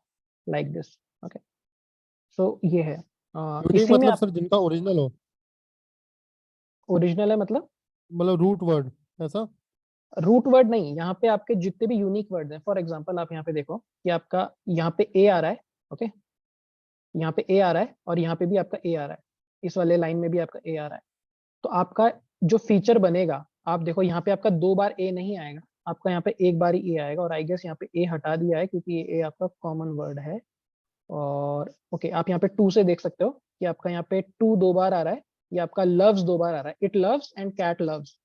लाइक दिस। ओके, सो ये है। यूनिक इसी में मतलब आप सर जिनका ओरिजिनल हो, ओरिजिनल है मतलब मतलब रूट वर्ड ऐसा। रूट वर्ड नहीं, यहाँ पे आपके जितने भी यूनिक वर्ड हैं। फॉर एग्जांपल, आप यहाँ पे देखो कि आपका यहाँ पे ए आ रहा है। ओके, यहाँ पे ए आ रहा है और यहाँ पे भी आपका ए आ रहा है, इस वाले लाइन में भी आपका ए आ रहा है। तो आपका जो फीचर बनेगा, आप देखो यहाँ पे आपका 2 बार ए नहीं आएगा, आपका यहाँ पे एक बार ही ए आएगा। और आई गेस यहाँ पे ए हटा दिया है क्योंकि ये ए आपका कॉमन वर्ड है। और ओके, आप यहाँ पे टू से देख सकते हो कि आपका यहाँ पे टू 2 बार आ रहा है, ये आपका लव्स 2 बार आ रहा है, it loves and cat loves.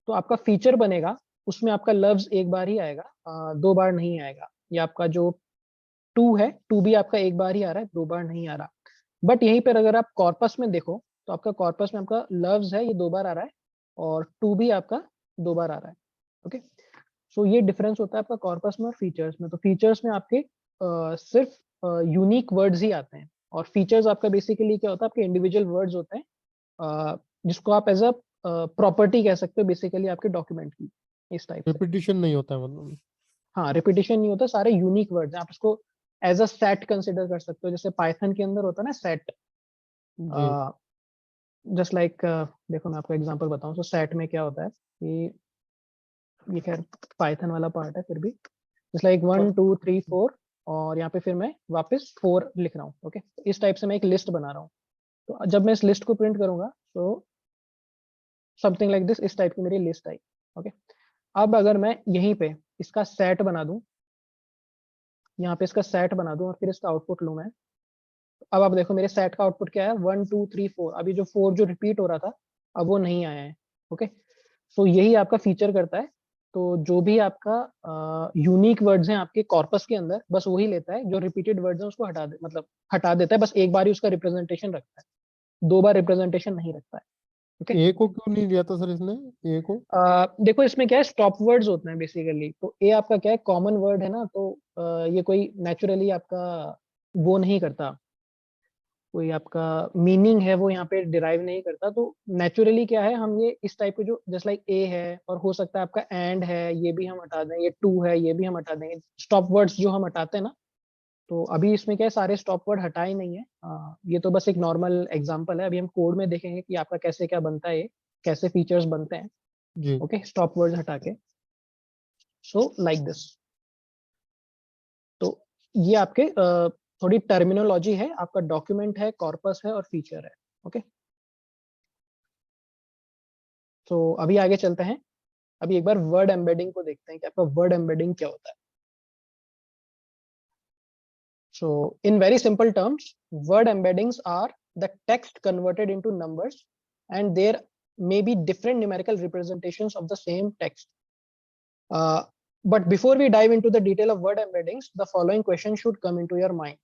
तो आपका फीचर बनेगा उसमें आपका लव्स एक बार ही आएगा, 2 बार नहीं आएगा। ये आपका जो टू है, टू भी आपका एक बार ही आ रहा है, 2 बार नहीं आ रहा। बट यहीं पर अगर आप कॉर्पस में देखो तो आपका कॉर्पस में आपका लव्स है, ये 2 बार आ रहा है, और टू भी आपका 2 बार आ रहा है। ओके, सो ये डिफरेंस होता है आपका कॉर्पस में और फीचर्स में। तो फीचर्स में आपके सिर्फ यूनिक वर्ड्स ही आते हैं, और फीचर्स आपका बेसिकली क्या होता है, आपके इंडिविजुअल वर्ड्स होते हैं, जिसको आप एज अ प्रॉपर्टी कह सकते हो बेसिकली आपके डॉक्यूमेंट की, इस टाइप से। रिपीटिशन नहीं होता है मतलब। हाँ, रिपीटिशन नहीं होता, सारे यूनिक वर्ड्स हैं। आप इसको एज अ सेट कंसिडर कर सकते हो, जैसे पाइथन के अंदर होता है ना सेट। जी। जस्ट लाइक देखो, मैं आपको एग्जांपल बताऊं। तो सेट में क्या होता है कि ये खैर पाइथन वाला पार्ट है, फिर भी जस्ट लाइक 1 2 3 4, और यहाँ पे फिर मैं वापस 4 लिख रहा हूँ। ओके, इस टाइप से मैं एक लिस्ट बना रहा हूँ। तो जब मैं इस लिस्ट को प्रिंट करूंगा तो समथिंग लाइक दिस, इस टाइप की मेरी लिस्ट आई। ओके, अब अगर मैं यहीं पे इसका सेट बना दूं, यहाँ पे इसका सेट बना दूं और फिर इसका आउटपुट लूं मैं, अब आप देखो मेरे सेट का आउटपुट क्या है, 1 2 3 4। अभी जो 4 जो रिपीट हो रहा था, अब वो नहीं आया है। ओके, तो यही आपका फीचर करता है। तो जो भी आपका यूनिक वर्ड्स हैं आपके कॉर्पस के अंदर, बस वही लेता है। जो रिपीटेड वर्ड्स हैं उसको मतलब हटा देता है। बस एक बार ही उसका रिप्रेजेंटेशन रखता है, 2 बार रिप्रेजेंटेशन नहीं रखता है। ओके, ए को क्यों नहीं लिया था सर इसने, ए को? देखो इसमें क्या है, स्टॉप वर्ड्स होते हैं बेसिकली। तो ए आपका क्या है, कॉमन वर्ड है ना, तो ये कोई नेचुरली आपका वो नहीं करता, कोई आपका मीनिंग है वो यहाँ पे डिराइव नहीं करता। तो नेचुरली क्या है, हम ये इस टाइप के जो जस्ट लाइक ए है, और हो सकता है आपका एंड है, ये भी हम हटा दें, ये टू है, ये भी हम हटा देंगे। स्टॉप वर्ड्स जो हम हटाते हैं ना, तो अभी इसमें क्या है, सारे स्टॉप वर्ड हटाए नहीं है। ये तो बस एक नॉर्मल एग्जांपल है। अभी हम कोड में देखेंगे कि आपका कैसे क्या बनता है, ये कैसे फीचर्स बनते हैं। जी। ओके, स्टॉप वर्ड्स हटा के, सो लाइक दिस। तो ये आपके थोड़ी टर्मिनोलॉजी है, आपका डॉक्यूमेंट है, कॉर्पस है और फीचर है। ओके, तो अभी आगे चलते हैं। अभी एक बार वर्ड एम्बेडिंग को देखते हैं कि आपका वर्ड एम्बेडिंग क्या होता है। So in very simple terms, word embeddings are the text converted into numbers, and there may be different numerical representations of the same text. But before we dive into the detail of word embeddings, the following question should come into your mind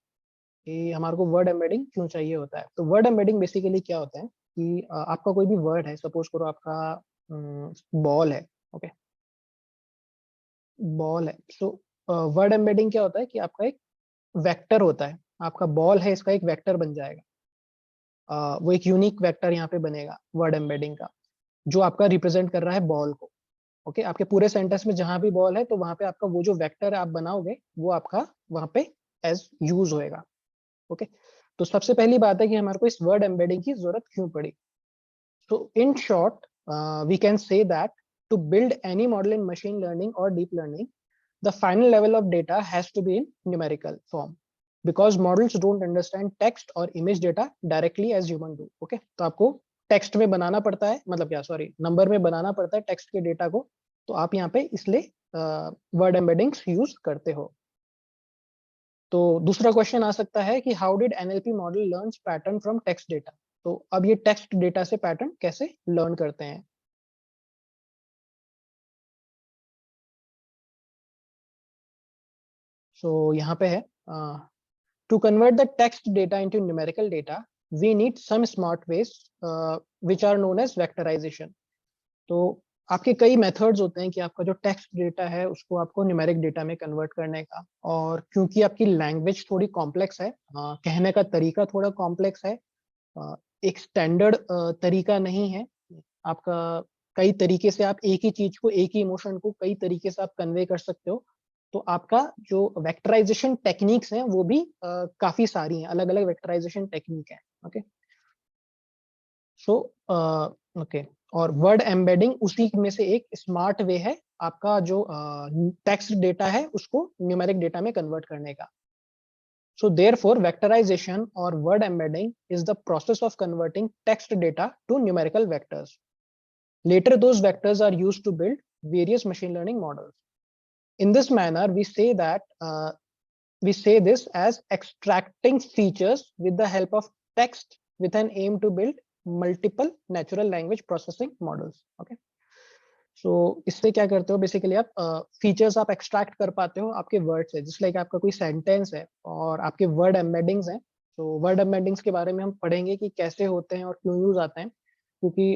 कि हमारे को word embedding क्यों चाहिए होता है। तो word embedding basically क्या होता है कि आपका कोई भी वर्ड है, सपोज करो आपका बॉल है। ओके, बॉल है। सो वर्ड एम्बेडिंग क्या होता है कि आपका एक वेक्टर होता है, आपका बॉल है, इसका एक वेक्टर बन जाएगा। वो एक यूनिक वेक्टर यहाँ पे बनेगा वर्ड एम्बेडिंग का, जो आपका रिप्रेजेंट कर रहा है बॉल को। ओके, आपके पूरे सेंटेंस में जहां भी बॉल है तो वहां पे आपका वो जो वेक्टर आप बनाओगे वो आपका वहां पे एज यूज होएगा। ओके, तो सबसे पहली बात है कि हमारे को इस वर्ड एम्बेडिंग की जरूरत क्यों पड़ी। So in short, we can say that to build any model in machine learning or deep learning, the final level of data has to be in numerical form because models don't understand text or image data directly as human do. Okay, तो आपको text में बनाना पड़ता है, मतलब क्या sorry number में बनाना पड़ता है टेक्स्ट के डेटा को, तो आप यहाँ पे इसलिए वर्ड एम्बेडिंग्स यूज करते हो। तो दूसरा क्वेश्चन आ सकता है कि how did NLP model learns pattern from text data. तो अब ये टेक्स्ट डेटा से पैटर्न कैसे लर्न करते हैं। सो यहाँ पे है to convert the text data into numerical data we need some smart ways which are known as vectorization. तो आपके कई मेथड्स होते हैं कि आपका जो टेक्स्ट डेटा है उसको आपको न्यूमेरिक डेटा में कन्वर्ट करने का, और क्योंकि आपकी लैंग्वेज थोड़ी कॉम्प्लेक्स है, कहने का तरीका थोड़ा कॉम्प्लेक्स है, एक स्टैंडर्ड तरीका नहीं है आपका, कई तरीके से आप एक ही चीज को, एक ही इमोशन को कई तरीके से आप कन्वे कर सकते हो। तो आपका जो वेक्टराइजेशन टेक्निक्स हैं वो भी काफी सारी हैं, अलग अलग वेक्टराइजेशन टेक्निक है। ओके, सो ओके, और वर्ड एम्बेडिंग उसी में से एक स्मार्ट वे है आपका जो टेक्स्ट डेटा है उसको न्यूमेरिक डेटा में कन्वर्ट करने का। So therefore, vectorization or word embedding is the process of converting text data to numerical vectors. Later, those vectors are used to build various machine learning models. In this manner, we say this as extracting features with the help of text with an aim to build multiple natural language processing models. Okay. सो इससे क्या करते हो, basically आप features आप extract कर पाते हो आपके वर्ड से, जिस लाइक आपका कोई सेंटेंस है और आपके वर्ड एम्बेडिंग्स हैं। तो वर्ड एम्बेडिंग्स के बारे में हम पढ़ेंगे कि कैसे होते हैं और क्यों यूज आते हैं, क्योंकि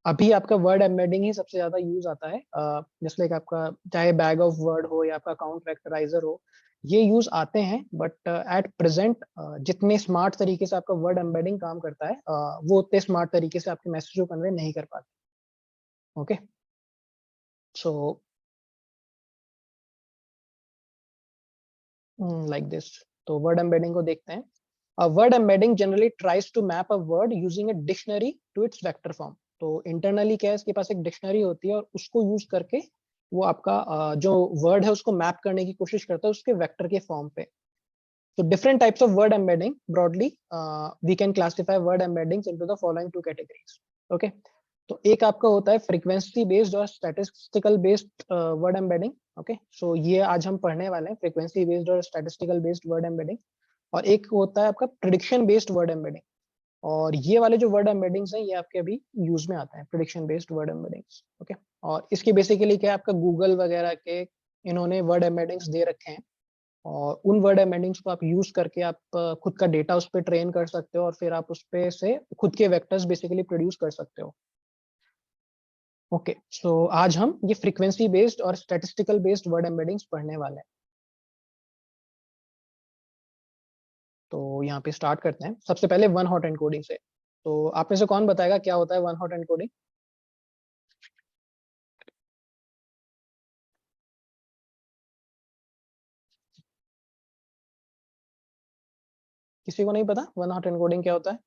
अभी आपका वर्ड एम्बेडिंग ही सबसे ज्यादा यूज आता है। जिस लाइक आपका चाहे बैग ऑफ वर्ड हो या आपका काउंट वेक्टराइजर हो, ये यूज आते हैं, बट एट प्रेजेंट जितने स्मार्ट तरीके से आपका वर्ड एम्बेडिंग काम करता है वो उतने स्मार्ट तरीके से आपके मैसेज को कन्वे नहीं कर पाते। ओके, so like this, तो word embedding को देखते हैं। A word embedding generally tries to map a word using a dictionary to its vector form। तो internally क्या है, इसके पास एक डिक्शनरी होती है और उसको यूज करके वो आपका जो वर्ड है उसको मैप करने की कोशिश करता है उसके वेक्टर के फॉर्म पे। So different types of word embedding, broadly we can classify word embeddings into the following two categories। Okay, तो एक आपका होता है फ्रीक्वेंसी बेस्ड और statistical based word embedding. Okay, so ये आज हम पढ़ने वाले हैं, फ्रीक्वेंसी बेस्ड और स्टैटिस्टिकल बेस्ड वर्ड एम्बेडिंग। और एक होता है आपका प्रिडिक्शन बेस्ड वर्ड एम्बेडिंग, और ये वाले जो वर्ड एम्बेडिंग्स हैं ये आपके अभी यूज में आते हैं, prediction based word embeddings. Okay, और इसके बेसिकली क्या है, आपका गूगल वगैरह के इन्होंने वर्ड एम्बेडिंग्स दे रखे हैं, और उन वर्ड एम्बेडिंग्स को आप यूज करके आप खुद का डेटा उस पर ट्रेन कर सकते हो और फिर आप उस पे से खुद के वेक्टर्स बेसिकली प्रोड्यूस कर सकते हो। ओके, सो आज हम ये फ्रीक्वेंसी बेस्ड और स्टैटिस्टिकल बेस्ड वर्ड एम्बेडिंग्स पढ़ने वाले हैं। तो यहाँ पे स्टार्ट करते हैं सबसे पहले वन हॉट एनकोडिंग से। तो आप में से कौन बताएगा क्या होता है वन हॉट एनकोडिंग? किसी को नहीं पता वन हॉट एनकोडिंग क्या होता है?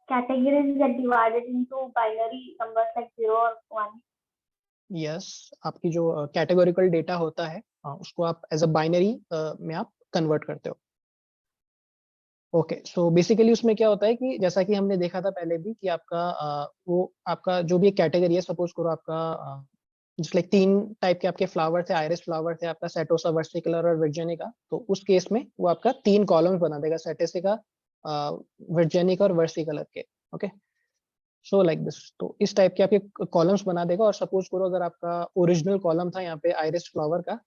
Categories get divided into binary numbers like 0 or 1. Yes, आपकी जो कैटेगोरिकल डेटा होता है उसको आप एज अ बाइनरी में आप कन्वर्ट करते हो। ओके, सो बेसिकली उसमें क्या होता है कि जैसा कि हमने देखा था पहले भी कि आपका वो आपका जो भी एक कैटेगरी है, सपोज करो आपका जिस लाइक तीन टाइप के आपके फ्लावर थे, आयरिस फ्लावर थे, आपका सेटोसा, वर्सिकलर और वर्जेनिका। तो उस केस में वो आपका तीन कॉलम्स बना देगा, सेटेसिका, वर्जेनिका और वर्सिकलर के। ओके, सो लाइक दिस, तो इस टाइप के आपके कॉलम्स बना देगा। और सपोज करो अगर आपका ओरिजिनल कॉलम था यहाँ पे आयरिस फ्लावर का,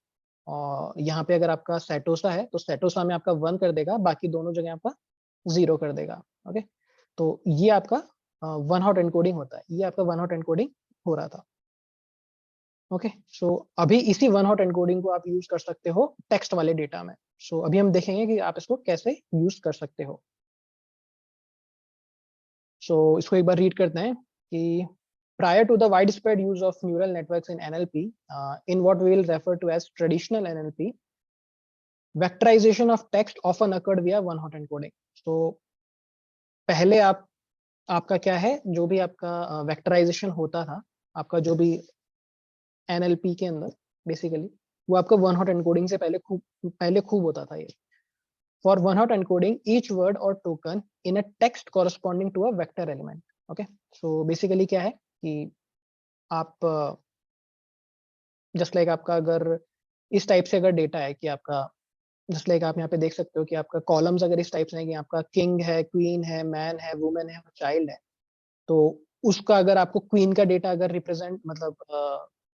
और यहाँ पे अगर आपका सेटोसा है तो सेटोसा में आपका 1 कर देगा, बाकी दोनों जगह आपका 0 कर देगा। ओके, तो ये आपका वन हॉट एनकोडिंग होता है, ये आपका वन हॉट एनकोडिंग हो रहा था। ओके, सो अभी इसी वन हॉट एनकोडिंग को आप यूज कर सकते हो टेक्स्ट वाले डेटा में। सो अभी हम देखेंगे कि आप इसको कैसे यूज कर सकते हो। सो इसको एक बार रीड करते हैं कि prior to the widespread use of neural networks in NLP, in what we will refer to as traditional NLP, vectorization of text often occurred via one hot encoding. So पहले आपका क्या है, जो भी आपका वेक्टराइजेशन होता था, आपका जो भी NLP के अंदर बेसिकली वो आपका वन हॉट एनकोडिंग से पहले खूब होता था ये। For one hot encoding, each word or token in a text corresponding to a vector element. Okay, so basically क्या है कि आप जस्ट लाइक आपका अगर इस टाइप से अगर डेटा है कि आपका जस्ट लाइक आप यहाँ पे देख सकते हो कि आपका कॉलम्स अगर इस टाइप से है कि आपका किंग है, क्वीन है, मैन है, वुमेन है और चाइल्ड है, तो उसका अगर आपको क्वीन का डेटा अगर रिप्रेजेंट मतलब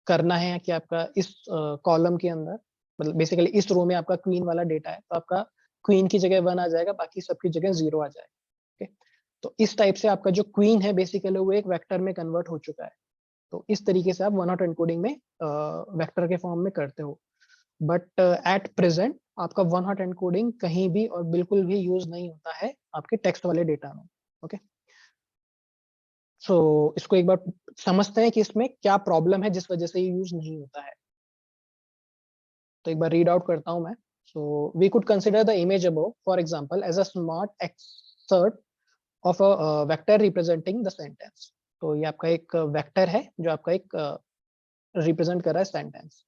करना है कि आपका इस कॉलम के अंदर मतलब बेसिकली इस रो में आपका क्वीन वाला डेटा है, तो आपका क्वीन की जगह 1 आ जाएगा, बाकी सबकी जगह 0 आ जाएगा। ओके, तो इस टाइप से आपका जो क्वीन है बेसिकली वो एक वेक्टर में कन्वर्ट हो चुका है। तो इस तरीके से आप वन हॉट एनकोडिंग में वेक्टर के फॉर्म में करते हो। बट एट प्रेजेंट आपका वन हॉट एनकोडिंग कहीं भी और बिल्कुल भी यूज नहीं होता है आपके टेक्स्ट वाले डेटा में। ओके, सो इसको एक बार समझते हैं कि इसमें क्या प्रॉब्लम है जिस वजह से ये यूज नहीं होता है। तो एक बार रीड आउट करता हूं मैं। So we could consider the image above, for example, as a smart excerpt of a vector representing the sentence. तो ये आपका एक वेक्टर है जो आपका एक रिप्रेजेंट कर रहा है सेंटेंस।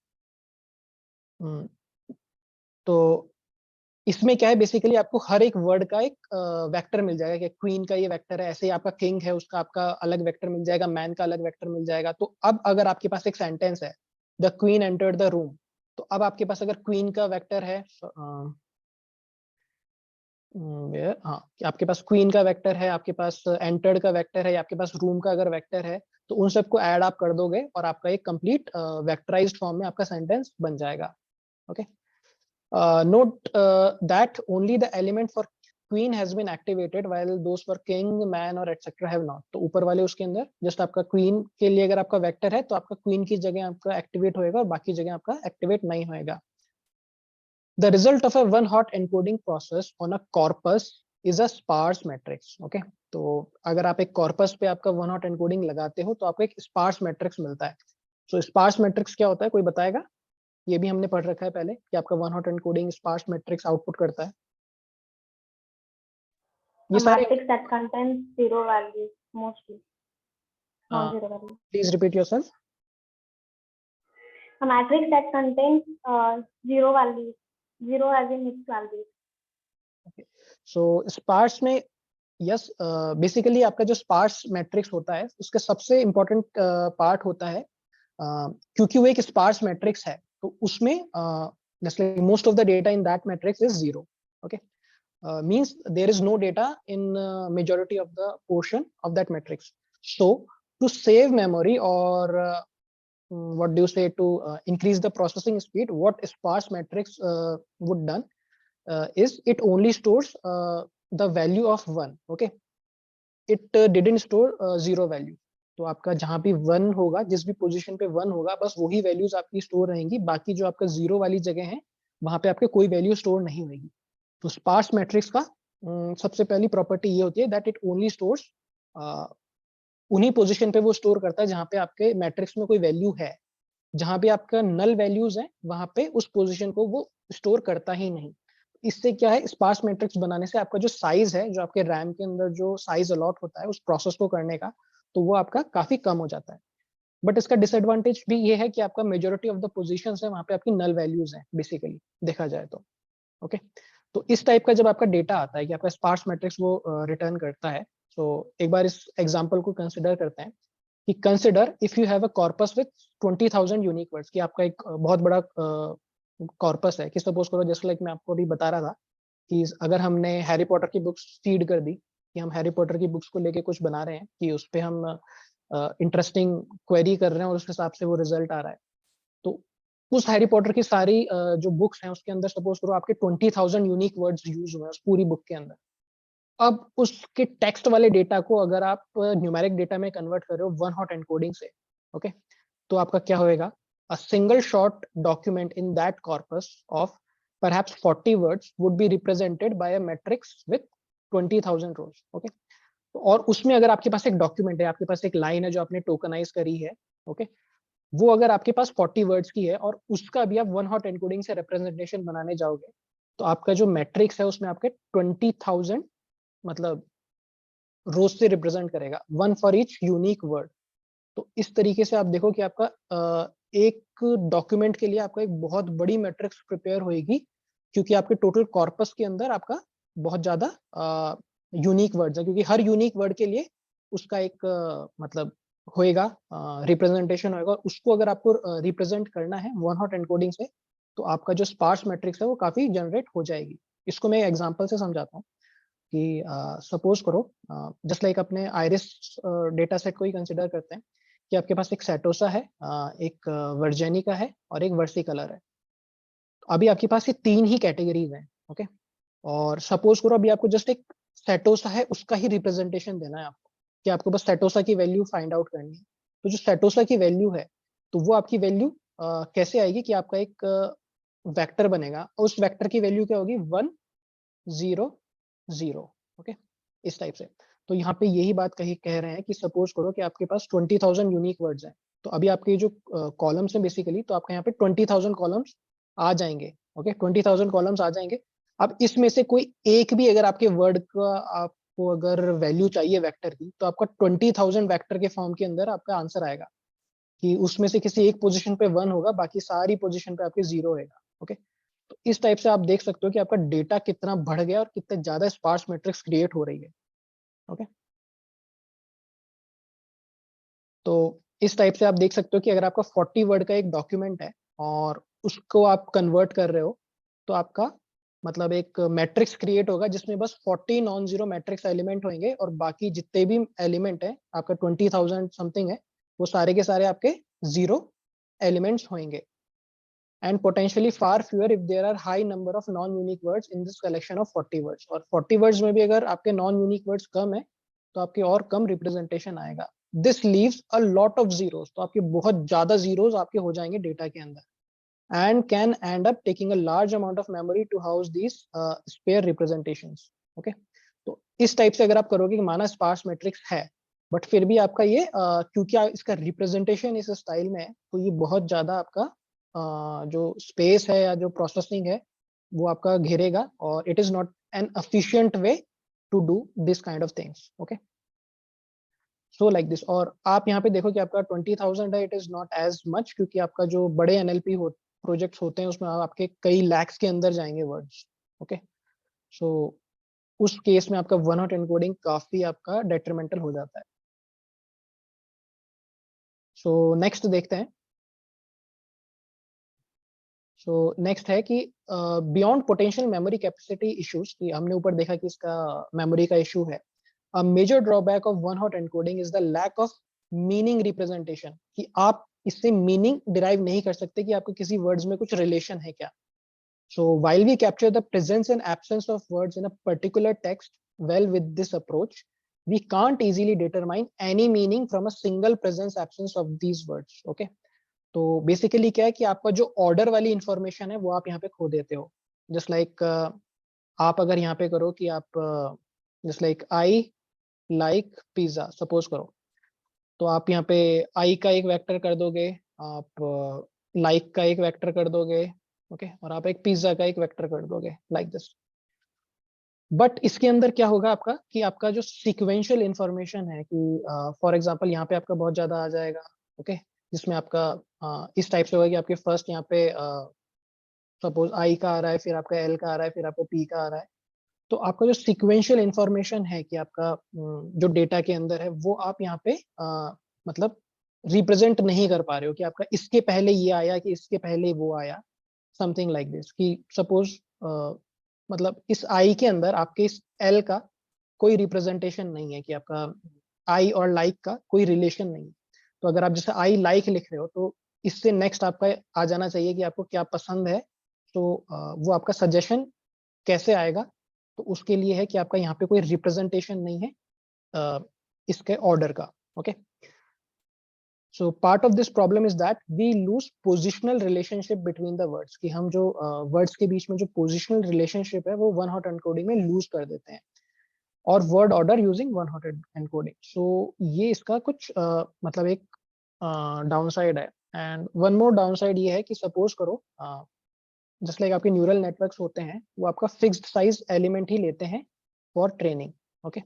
तो इसमें क्या है बेसिकली आपको हर एक वर्ड का एक वेक्टर मिल जाएगा कि क्वीन का ये वेक्टर है, ऐसे ही आपका किंग है उसका आपका अलग वेक्टर मिल जाएगा, मैन का अलग वेक्टर मिल जाएगा। तो अब अगर आपके पास एक सेंटेंस है the queen entered the room, तो अब आपके पास अगर क्वीन का वेक्टर है हाँ कि आपके पास क्वीन का वेक्टर है, आपके पास एंटर्ड का वेक्टर है, आपके पास रूम का अगर वेक्टर है, तो उन सबको ऐड आप कर दोगे और आपका एक कंप्लीट वेक्टराइज्ड फॉर्म में आपका सेंटेंस बन जाएगा। Okay, note that only the element for queen has been activated while those for king, man और एटसेट्रा हैव नॉट। तो ऊपर वाले उसके अंदर जस्ट आपका क्वीन के लिए अगर आपका वेक्टर है तो आपका क्वीन की जगह आपका एक्टिवेट होएगा और बाकी जगह आपका एक्टिवेट नहीं होएगा। The result of a one hot encoding process on a corpus is a sparse matrix. Okay, तो अगर आप एक कॉर्पस पे आपका वन हॉट एनकोडिंग लगाते हो तो आपको एक स्पार्स मैट्रिक्स मिलता है। सो स्पार्स मैट्रिक्स क्या होता है, कोई बताएगा? ये भी हमने पढ़ रखा है पहले कि आपका one hot encoding sparse matrix output करता है। ये A सारे matrix that contains zero values mostly, non-zero values. Please repeat yourself. A matrix that contains zero values, zero as in mixed values. So sparse में yes basically आपका जो sparse matrix होता है उसका सबसे इम्पोर्टेंट पार्ट होता है क्योंकि वो एक स्पार्स मैट्रिक्स है तो उसमें most of the data in that matrix is 0। Okay, means there is no data in majority of the portion of that matrix. So to save memory or what do you say to increase the processing speed, what sparse matrix would done is it only stores the value of 1. Okay, it didn't store 0 value. तो आपका जहां भी 1 होगा, जिस भी position पे 1 होगा, बस वही वैल्यूज आपकी स्टोर रहेंगी, बाकी जो आपका 0 वाली जगह है वहां पे आपके कोई वैल्यू स्टोर नहीं होगी। तो स्पार्स मैट्रिक्स का सबसे पहली प्रॉपर्टी ये होती है दैट इट ओनली स्टोर्स उन्हीं पोजीशन पे वो स्टोर करता है जहां पे आपके मैट्रिक्स में कोई वैल्यू है। जहां भी आपका नल वैल्यूज है वहां पे उस पोजीशन को वो स्टोर करता ही नहीं। इससे क्या है, स्पार्स मैट्रिक्स बनाने से आपका जो साइज है, जो आपके रैम के अंदर जो साइज अलॉट होता है उस प्रोसेस को करने का, तो वो आपका काफी कम हो जाता है। बट इसका डिसएडवांटेज भी ये है कि आपका मेजोरिटी ऑफ द पोजीशंस है वहां पे आपकी नल वैल्यूज हैं बेसिकली देखा जाए तो। ओके, तो इस टाइप का जब आपका डेटा आता है कि आपका स्पार्स मैट्रिक्स वो रिटर्न करता है, तो एक बार इस एग्जांपल को कंसिडर करते हैं कि consider if you have a corpus with 20,000 unique words, कि आपका एक बहुत बड़ा कॉर्पस है कि सपोज करो जैसे लाइक मैं आपको अभी बता रहा था कि अगर हमने हैरी पॉटर की बुक्स फीड कर दी कि हम हैरी पॉटर की बुक्स को लेके कुछ बना रहे हैं कि उस पे हम इंटरेस्टिंग क्वेरी कर रहे हैं और उस हिसाब से वो रिजल्ट आ रहा है, तो उस हैरी पॉटर की सारी जो बुक्स हैं उसके अंदर सपोज करो आपके 20,000 यूनिक वर्ड्स यूज हुए उस पूरी बुक के अंदर। अब उसके टेक्स्ट वाले डेटा को अगर आप न्यूमेरिक डेटा में कन्वर्ट कर रहे हो वन हॉट एनकोडिंग से, ओके, तो आपका क्या होएगा a single short document in that corpus of perhaps 40 words would be represented by a matrix with 20,000 rows. Okay, और उसमें अगर आपके पास एक डॉक्यूमेंट है, आपके पास एक लाइन है जो आपने टोकनाइज करी है, ओके, वो अगर आपके पास 40 वर्ड्स की है और उसका भी आप वन हॉट एनकोडिंग से रिप्रेजेंटेशन बनाने जाओगे, तो आपका जो मैट्रिक्स है उसमें आपके 20,000 मतलब रोज से रिप्रेजेंट करेगा, one for each unique word. तो इस तरीके से आप देखो कि आपका एक डॉक्यूमेंट के लिए आपका एक बहुत बड़ी मैट्रिक्स प्रिपेयर होगी, क्योंकि आपके टोटल कॉर्पस के अंदर आपका बहुत ज्यादा यूनिक वर्ड्स है, क्योंकि हर यूनिक वर्ड के लिए उसका एक मतलब होएगा, रिप्रेजेंटेशन होएगा, और उसको अगर आपको रिप्रेजेंट करना है वन हॉट एनकोडिंग से, तो आपका जो स्पार्स मैट्रिक्स है वो काफी जनरेट हो जाएगी। इसको मैं एग्जांपल से समझाता हूँ कि सपोज करो, जस्ट लाइक अपने आयरिस डेटा सेट को ही कंसिडर करते हैं कि आपके पास एक सेटोसा है, एक वर्जेनिका है और एक वर्सिकलर है। अभी आपके पास ये तीन ही कैटेगरीज हैं, ओके, और सपोज करो अभी आपको जस्ट एक सेटोसा है उसका ही रिप्रेजेंटेशन देना है आपको, कि आपको बस सेटोसा की वैल्यू फाइंड आउट करनी है। तो जो सेटोसा की वैल्यू है, तो वो आपकी वैल्यू कैसे आएगी कि आपका एक वेक्टर बनेगा, और उस वेक्टर की वैल्यू क्या होगी, 1 0 0, ओके, इस टाइप से। तो यहाँ पे यही बात कह रहे हैं कि सपोज करो कि आपके पास 20,000 यूनिक वर्ड्स हैं, तो अभी आपके जो कॉलम्स हैं बेसिकली, तो आपके यहाँ पे 20,000 कॉलम्स आ जाएंगे, ओके, 20,000 कॉलम्स आ जाएंगे। अब इसमें से कोई एक भी अगर आपके वर्ड का आपको अगर वैल्यू चाहिए वेक्टर की, तो आपका 20,000 वेक्टर के फॉर्म के अंदर आपका आंसर आएगा कि उसमें से किसी एक पोजीशन पे 1 होगा, बाकी सारी पोजीशन पे आपके 0 होगा, ओके। तो इस टाइप से आप देख सकते हो कि आपका डेटा कितना बढ़ गया और कितने ज्यादा स्पार्स मैट्रिक्स क्रिएट हो रही है, ओके। तो इस टाइप से आप देख सकते हो कि अगर आपका 40 वर्ड का एक डॉक्यूमेंट है और उसको आप कन्वर्ट कर रहे हो, तो आपका मतलब एक मैट्रिक्स क्रिएट होगा जिसमें बस 40 नॉन जीरो मैट्रिक्स एलिमेंट होंगे, और बाकी जितने भी एलिमेंट है आपका 20,000 समथिंग है, वो सारे के सारे आपके 0 एलिमेंट्स होंगे। And potentially far fewer if there are high number of non-unique words in this collection of 40 words. और 40 words में भी अगर आपके non-unique words कम है, तो आपके और कम रिप्रेजेंटेशन आएगा। This leaves a lot of zeros. तो आपके बहुत ज्यादा zeros आपके हो जाएंगे डेटा के अंदर, and can end up taking a large amount of memory to house these spare representations. Okay, तो इस टाइप से अगर आप करोगे कि माना स्पार्स मैट्रिक्स है, बट फिर भी आपका ये क्योंकि इसका रिप्रेजेंटेशन इस स्टाइल में है, तो ये बहुत ज्यादा आपका जो स्पेस है या जो प्रोसेसिंग है वो आपका घेरेगा, और it is not an efficient way to do this kind of things, okay. So like this, और आप यहाँ पे देखो कि आपका 20,000 है, it is not as much, क्योंकि आपका जो बड़े एनएलपी प्रोजेक्ट्स होते हैं उसमें आपके कई लैक्स के अंदर जाएंगे वर्ड्स, ओके। सो उस केस में आपका वन हॉट एनकोडिंग काफी आपका डेट्रीमेंटल हो जाता है। सो नेक्स्ट देखते हैं। सो नेक्स्ट है कि beyond potential memory capacity issues, कि हमने ऊपर देखा कि इसका मेमोरी का इशू है। A major drawback of one hot encoding is the lack of meaning representation, कि आप इससे मीनिंग डिराइव नहीं कर सकते कि आपको किसी वर्ड्स में कुछ रिलेशन है क्या। So while we capture the presence and absence of words in a particular text well with this approach, we can't easily determine any meaning from a single presence absence of these words, okay। तो basically क्या है कि आपका जो order वाली information है वो आप यहाँ पे खो देते हो। जस्ट लाइक आप अगर यहाँ पे करो कि आप just like I like pizza suppose करो, तो आप यहाँ पे आई का एक वेक्टर कर दोगे, आप लाइक का एक वेक्टर कर दोगे, ओके, और आप एक पिज्जा का एक वेक्टर कर दोगे लाइक दिस। बट इसके अंदर क्या होगा आपका कि आपका जो सीक्वेंशियल इंफॉर्मेशन है कि फॉर एग्जांपल यहाँ पे आपका बहुत ज्यादा आ जाएगा, ओके, जिसमें आपका इस टाइप से होगा कि आपके फर्स्ट यहाँ पे सपोज आई का आ रहा है, फिर आपका एल का आ रहा है, फिर आपका पी का आ रहा है। तो आपका जो सीक्वेंशियल इंफॉर्मेशन है कि आपका जो डेटा के अंदर है वो आप यहाँ पे मतलब रिप्रेजेंट नहीं कर पा रहे हो कि आपका इसके पहले ये आया कि इसके पहले वो आया, समथिंग लाइक दिस। कि सपोज मतलब इस आई के अंदर आपके इस एल का कोई रिप्रेजेंटेशन नहीं है, कि आपका आई और लाइक का कोई रिलेशन नहीं है। तो अगर आप जैसे आई लाइक लिख रहे हो, तो इससे नेक्स्ट आपका आ जाना चाहिए कि आपको क्या पसंद है, तो वो आपका सजेशन कैसे आएगा। तो उसके लिए है कि आपका यहाँ पे कोई रिप्रेजेंटेशन नहीं है इसके ऑर्डर का, okay. So part of this problem is that we lose positional relationship between the words, कि हम जो words के बीच में जो positional relationship है वो one hot encoding में lose कर देते हैं, और word order using one hot encoding. So ये इसका कुछ मतलब एक downside है. And one more downside ये है कि suppose करो just like आपके neural networks होते हैं, वो आपका fixed size element ही लेते हैं for training. Okay,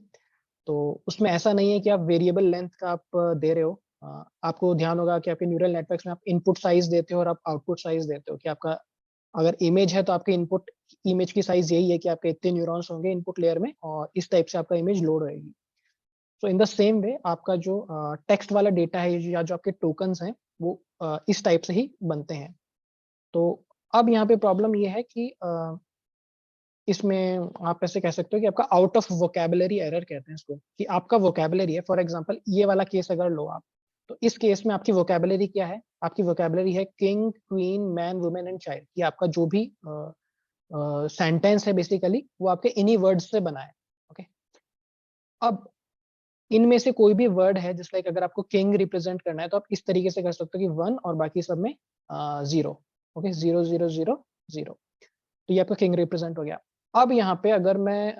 तो उसमें ऐसा नहीं है कि आप variable length का आप दे रहे हो. आपको ध्यान होगा कि आपके न्यूरल नेटवर्क्स में आप इनपुट साइज देते हो और आप आउटपुट साइज देते हो, कि आपका अगर इमेज है तो आपके इनपुट इमेज की साइज यही है कि आपके इतने न्यूरॉन्स होंगे इनपुट लेयर में और इस टाइप से आपका इमेज लोड होएगी. सो इन द सेम वे आपका जो टेक्स्ट वाला डेटा है या जो आपके टोकन्स हैं वो इस टाइप से ही बनते हैं. तो अब यहाँ पे प्रॉब्लम ये है कि इसमें आप ऐसे कह सकते हो कि आपका आउट ऑफ वोकैबुलरी एरर कहते हैं इसको, कि आपका वोकैबुलरी है. फॉर एग्जांपल ये वाला केस अगर लो आप, तो इस केस में आपकी वोकैबुलरी क्या है? आपकी वोकैबुलरी है king, queen, man, women and child. ये आपका जो भी सेंटेंस है बेसिकली वो आपके इन्हीं वर्ड्स से बना है. ओके, अब इनमें से कोई भी वर्ड है, जस्ट लाइक अगर आपको किंग रिप्रेजेंट करना है तो आप इस तरीके से कर सकते हो कि 1 और बाकी सब में 0. ओके, 0 0 0 0, तो ये आपका किंग रिप्रेजेंट हो गया. अब यहाँ पे अगर मैं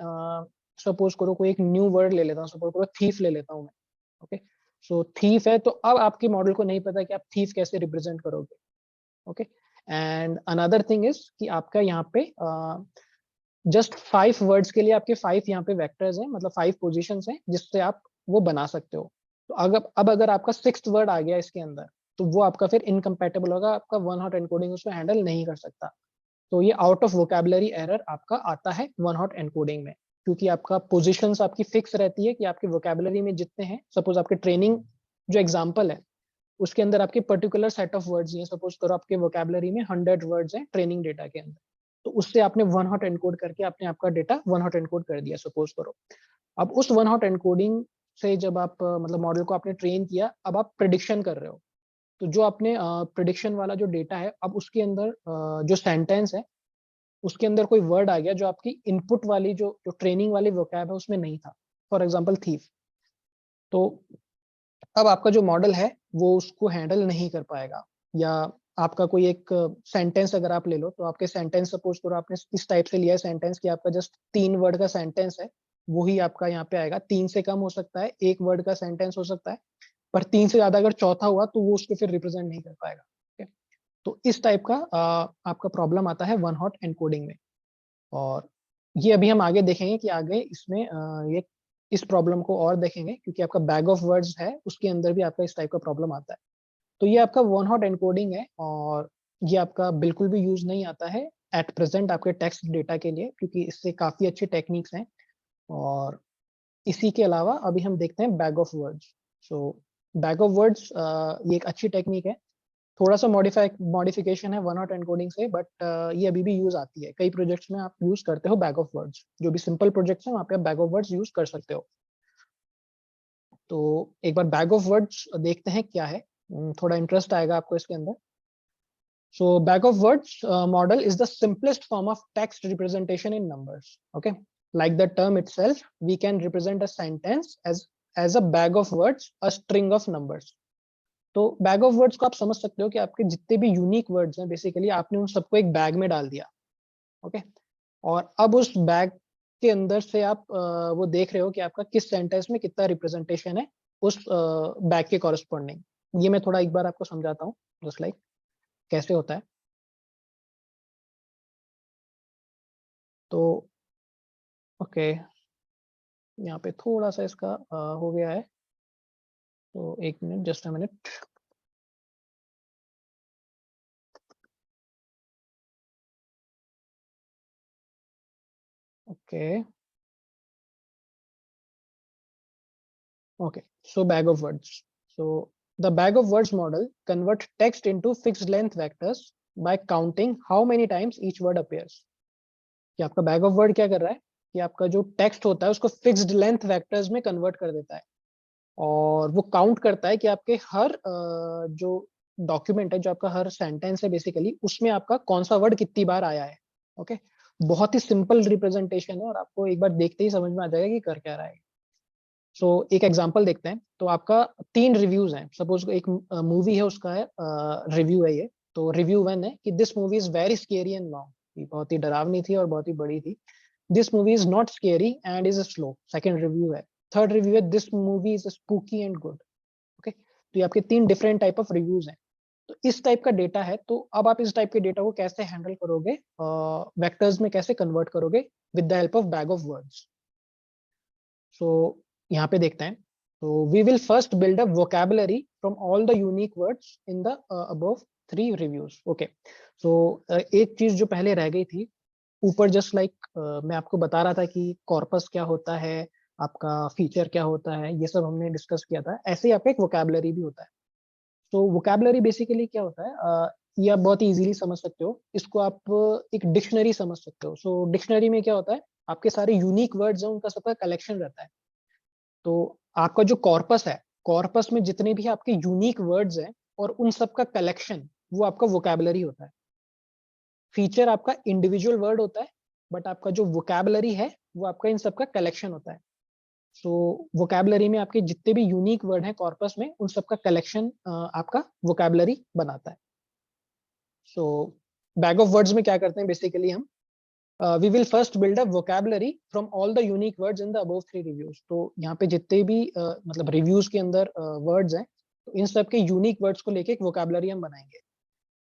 सपोज करो कोई एक न्यू वर्ड ले लेता हूँ, सपोज करो थीफ ले लेता हूँ मैं. ओके, सो थीफ है, तो अब आपके मॉडल को नहीं पता कि आप थीफ कैसे रिप्रेजेंट करोगे. Okay, and another thing is कि आपका यहाँ पे जस्ट 5 वर्ड्स के लिए आपके 5 यहाँ पे वेक्टर्स हैं, मतलब 5 पोजीशंस हैं जिससे आप वो बना सकते हो. तो अगर आपका 6th वर्ड आ गया इसके अंदर, तो वो आपका फिर इनकम्पैटिबल होगा, आपका वन हॉट एनकोडिंग उसमें हैंडल नहीं कर सकता. तो ये आउट ऑफ वोकैबुलरी एरर आपका आता है वन हॉट एनकोडिंग में, क्योंकि आपका पोजीशंस आपकी फिक्स रहती है कि आपके वोकैबुलरी में जितने हैं. सपोज आपके ट्रेनिंग जो एग्जांपल है उसके अंदर आपके पर्टिकुलर सेट ऑफ वर्ड्स हैं. सपोज करो आपके वोकैबुलरी में 100 वर्ड्स हैं ट्रेनिंग डेटा के अंदर, तो उससे आपने वन हॉट एनकोड करके आपने आपका डेटा वन हॉट एनकोड कर दिया, सपोज करो. अब उस वन हॉट एनकोडिंग से जब आप मतलब मॉडल को आपने ट्रेन किया, अब आप प्रेडिक्शन कर रहे हो. तो जो आपने प्रेडिक्शन वाला जो डेटा है, अब उसके अंदर जो सेंटेंस है उसके अंदर कोई वर्ड आ गया जो आपकी इनपुट वाली जो ट्रेनिंग वाली वोकैब है उसमें नहीं था. For example thief. तो अब आपका जो मॉडल है वो उसको हैंडल नहीं कर पाएगा. या आपका कोई एक सेंटेंस अगर आप ले लो, तो आपके सेंटेंस सपोज करो आपने इस टाइप से लिया है सेंटेंस कि आपका जस्ट 3 वर्ड का सेंटेंस है, वही आपका यहाँ पे आएगा. 3 से कम हो सकता है, 1 वर्ड का सेंटेंस हो सकता है, पर 3 से ज्यादा अगर चौथा हुआ तो वो उसको फिर रिप्रेजेंट नहीं कर पाएगा. तो इस टाइप का आपका प्रॉब्लम आता है वन हॉट एनकोडिंग में. और ये अभी हम आगे देखेंगे कि आगे इसमें ये इस प्रॉब्लम को और देखेंगे, क्योंकि आपका बैग ऑफ वर्ड्स है उसके अंदर भी आपका इस टाइप का प्रॉब्लम आता है. तो ये आपका वन हॉट एनकोडिंग है, और ये आपका बिल्कुल भी यूज नहीं आता है एट प्रेजेंट आपके टेक्स्ट डेटा के लिए, क्योंकि इससे काफी अच्छी टेक्निक्स हैं. और इसी के अलावा अभी हम देखते हैं bag of words. So bag of words ये एक अच्छी टेक्निक है. थोड़ा सा मॉडिफिकेशन है वन हॉट एनकोडिंग से, बट ये अभी भी यूज आती है. कई प्रोजेक्ट्स में आप यूज करते हो बैग ऑफ वर्ड्स. जो भी सिंपल प्रोजेक्ट्स हैं वहाँ पे आप बैग ऑफ वर्ड्स यूज कर सकते हो. तो एक बार बैग ऑफ वर्ड्स देखते हैं क्या है, थोड़ा इंटरेस्ट आएगा आपको इसके अंदर. So bag of words model is the simplest form of text representation in numbers. Okay, like the term itself, we can represent a sentence as a bag of words, a string of numbers. तो bag of words को आप समझ सकते हो कि आपके जितने भी यूनिक वर्ड्स हैं बेसिकली आपने उन सबको एक बैग में डाल दिया. ओके, और अब उस बैग के अंदर से आप वो देख रहे हो कि आपका किस सेंटेंस में कितना रिप्रेजेंटेशन है उस बैग के कॉरेस्पॉन्डिंग. ये मैं थोड़ा एक बार आपको समझाता हूँ जस्ट लाइक कैसे होता है. तो ओके, यहाँ पे थोड़ा सा इसका हो गया है, तो एक minute, just a minute. Okay, so bag of words. So the bag of words model convert text into fixed length vectors by counting how many times each word appears. कि आपका बैग ऑफ वर्ड क्या कर रहा है कि आपका जो text होता है उसको फिक्स्ड लेंथ वेक्टर्स में कन्वर्ट कर देता है, और वो काउंट करता है कि आपके हर जो डॉक्यूमेंट है, जो आपका हर सेंटेंस है बेसिकली, उसमें आपका कौन सा वर्ड कितनी बार आया है. ओके, बहुत ही सिंपल रिप्रेजेंटेशन है और आपको एक बार देखते ही समझ में आ जाएगा कि कर क्या रहा है. सो एक एग्जांपल देखते हैं। तो आपका 3 रिव्यूज हैं। सपोज एक मूवी है, उसका है रिव्यू है ये। तो रिव्यू 1 है कि this movie is very scary and long, बहुत ही डरावनी थी और बहुत ही बड़ी थी। This movie is not scary and is slow, second review है। थर्ड रिव्यू है this movie is spooky and good. Okay, तो ये आपके 3 डिफरेंट टाइप ऑफ रिव्यूज हैं। तो इस टाइप का डेटा है। तो अब आप इस टाइप के डेटा को कैसे हैंडल करोगे, वेक्टर्स में कैसे कन्वर्ट करोगे with the help of bag of words. So यहाँ पे देखते हैं। तो we will first build a vocabulary from all the unique words in the above 3 reviews. Okay, so एक चीज जो पहले रह गई थी ऊपर, जस्ट लाइक मैं आपको बता रहा था कि कॉर्पस क्या होता है, आपका फीचर क्या होता है, ये सब हमने डिस्कस किया था। ऐसे ही आपका एक वोकैबुलरी भी होता है। तो वोकैबुलरी बेसिकली क्या होता है, ये आप बहुत इजीली समझ सकते हो। इसको आप एक डिक्शनरी समझ सकते हो। सो डिक्शनरी में क्या होता है, आपके सारे यूनिक वर्ड्स हैं, उनका सबका कलेक्शन रहता है। तो आपका जो कॉर्पस है, कॉर्पस में जितने भी आपके यूनिक वर्ड्स हैं और उन सब का कलेक्शन, वो आपका वोकैबुलरी होता है। फीचर आपका इंडिविजुअल वर्ड होता है, बट आपका जो वोकैबुलरी है वो आपका इन सब का कलेक्शन होता है। सो वोकैबुलरी में आपके जितने भी यूनिक वर्ड हैं कॉर्पस में, उन सब का कलेक्शन आपका वोकैबुलरी बनाता है। सो बैग ऑफ वर्ड्स में क्या करते हैं बेसिकली हम, we will first build a vocabulary from all the unique words in the above 3 reviews। तो यहाँ पे जितने भी मतलब रिव्यूज के अंदर वर्ड्स हैं, तो इन सब के यूनिक वर्ड्स को लेके एक वोकैबुलरी हम बनाएंगे।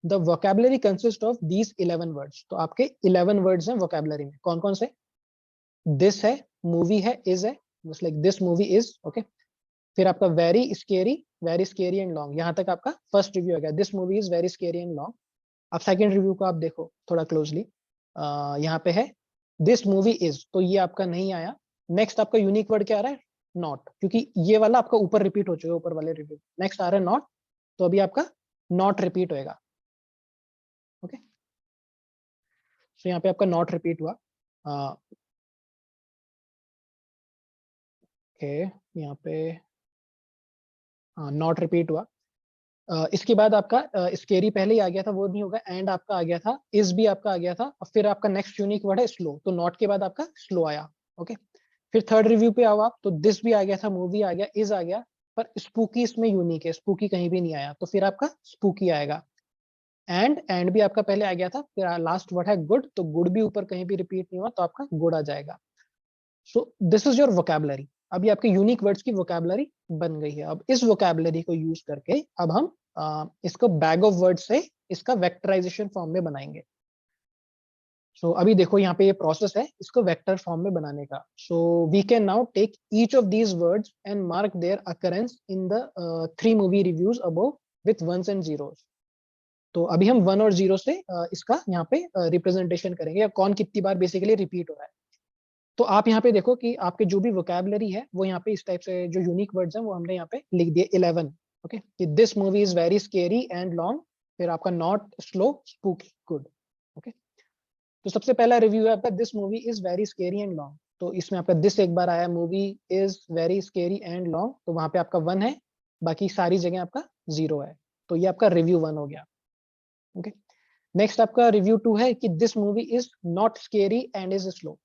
The vocabulary consist of these 11 words. तो आपके 11 वर्ड्स हैं वोकैबुलरी में। कौन कौन से? दिस है, मूवी है, इज है, just like this movie is. Okay, फिर आपका वेरी स्केरी एंड लॉन्ग, यहाँ तक आपका फर्स्ट रिव्यू हो गया। This movie is very scary and long. अब सेकंड रिव्यू को आप देखो थोड़ा क्लोजली, यहाँ पे है दिस मूवी इज, तो ये आपका नहीं आया। नेक्स्ट आपका यूनिक वर्ड क्या आ रहा है? नॉट, क्योंकि ये वाला आपका ऊपर रिपीट हो चुका है ऊपर वाले रिव्यू। नेक्स्ट आ रहा है नॉट, तो अभी आपका नॉट रिपीट होएगा। ओके, सो यहाँ पे आपका नॉट रिपीट हुआ। ओके, यहाँ पे नॉट रिपीट हुआ। इसके बाद आपका स्केरी पहले ही आ गया था, वो नहीं होगा। एंड आपका आ गया था, इज भी आपका आ गया था, और फिर आपका नेक्स्ट यूनिक वर्ड है स्लो, तो नॉट के बाद आपका स्लो आया। ओके, फिर थर्ड रिव्यू पे आओ आप, तो दिस भी आ गया था, मूवी आ गया, इज आ गया, पर स्पूकी इसमें यूनिक है, स्पूकी कहीं भी नहीं आया, तो फिर आपका स्पूकी आएगा। एंड भी आपका पहले आ गया था, फिर लास्ट वर्ड है गुड, तो गुड भी ऊपर कहीं भी रिपीट नहीं हुआ, तो आपका गुड आ जाएगा। सो दिस इज योर वोकैबुलरी। अभी आपके यूनिक वर्ड्स की वोकैबुलरी बन गई है। अब इस वोकैबुलरी को यूज करके अब हम इसको बैग ऑफ वर्ड से इसका वेक्टराइजेशन फॉर्म में बनाएंगे। सो अभी देखो यहाँ पे ये प्रोसेस है इसको वेक्टर फॉर्म में बनाने का। So we can now take each of these words and mark their occurrence in the 3 movie reviews above with ones and zeros. तो अभी हम 1 और 0 से इसका यहाँ पे रिप्रेजेंटेशन करेंगे, या कौन कितनी बार बेसिकली रिपीट हो रहा है। तो आप यहाँ पे देखो कि आपके जो भी वोकैबुलरी है वो यहाँ पे इस टाइप से जो यूनिक वर्ड्स हैं वो हमने यहाँ पे लिख दिए 11। ओके, कि this movie is very scary and long, फिर आपका not slow spooky good. Okay, तो सबसे पहला रिव्यू है आपका this movie is very scary and long. तो इसमें आपका दिस एक बार आया, movie is very scary and long, तो वहां पे आपका 1 है, बाकी सारी जगह आपका 0 है। तो ये आपका रिव्यू 1 हो गया। ओके, नेक्स्ट आपका रिव्यू 2 है कि this movie is not scary and is slow.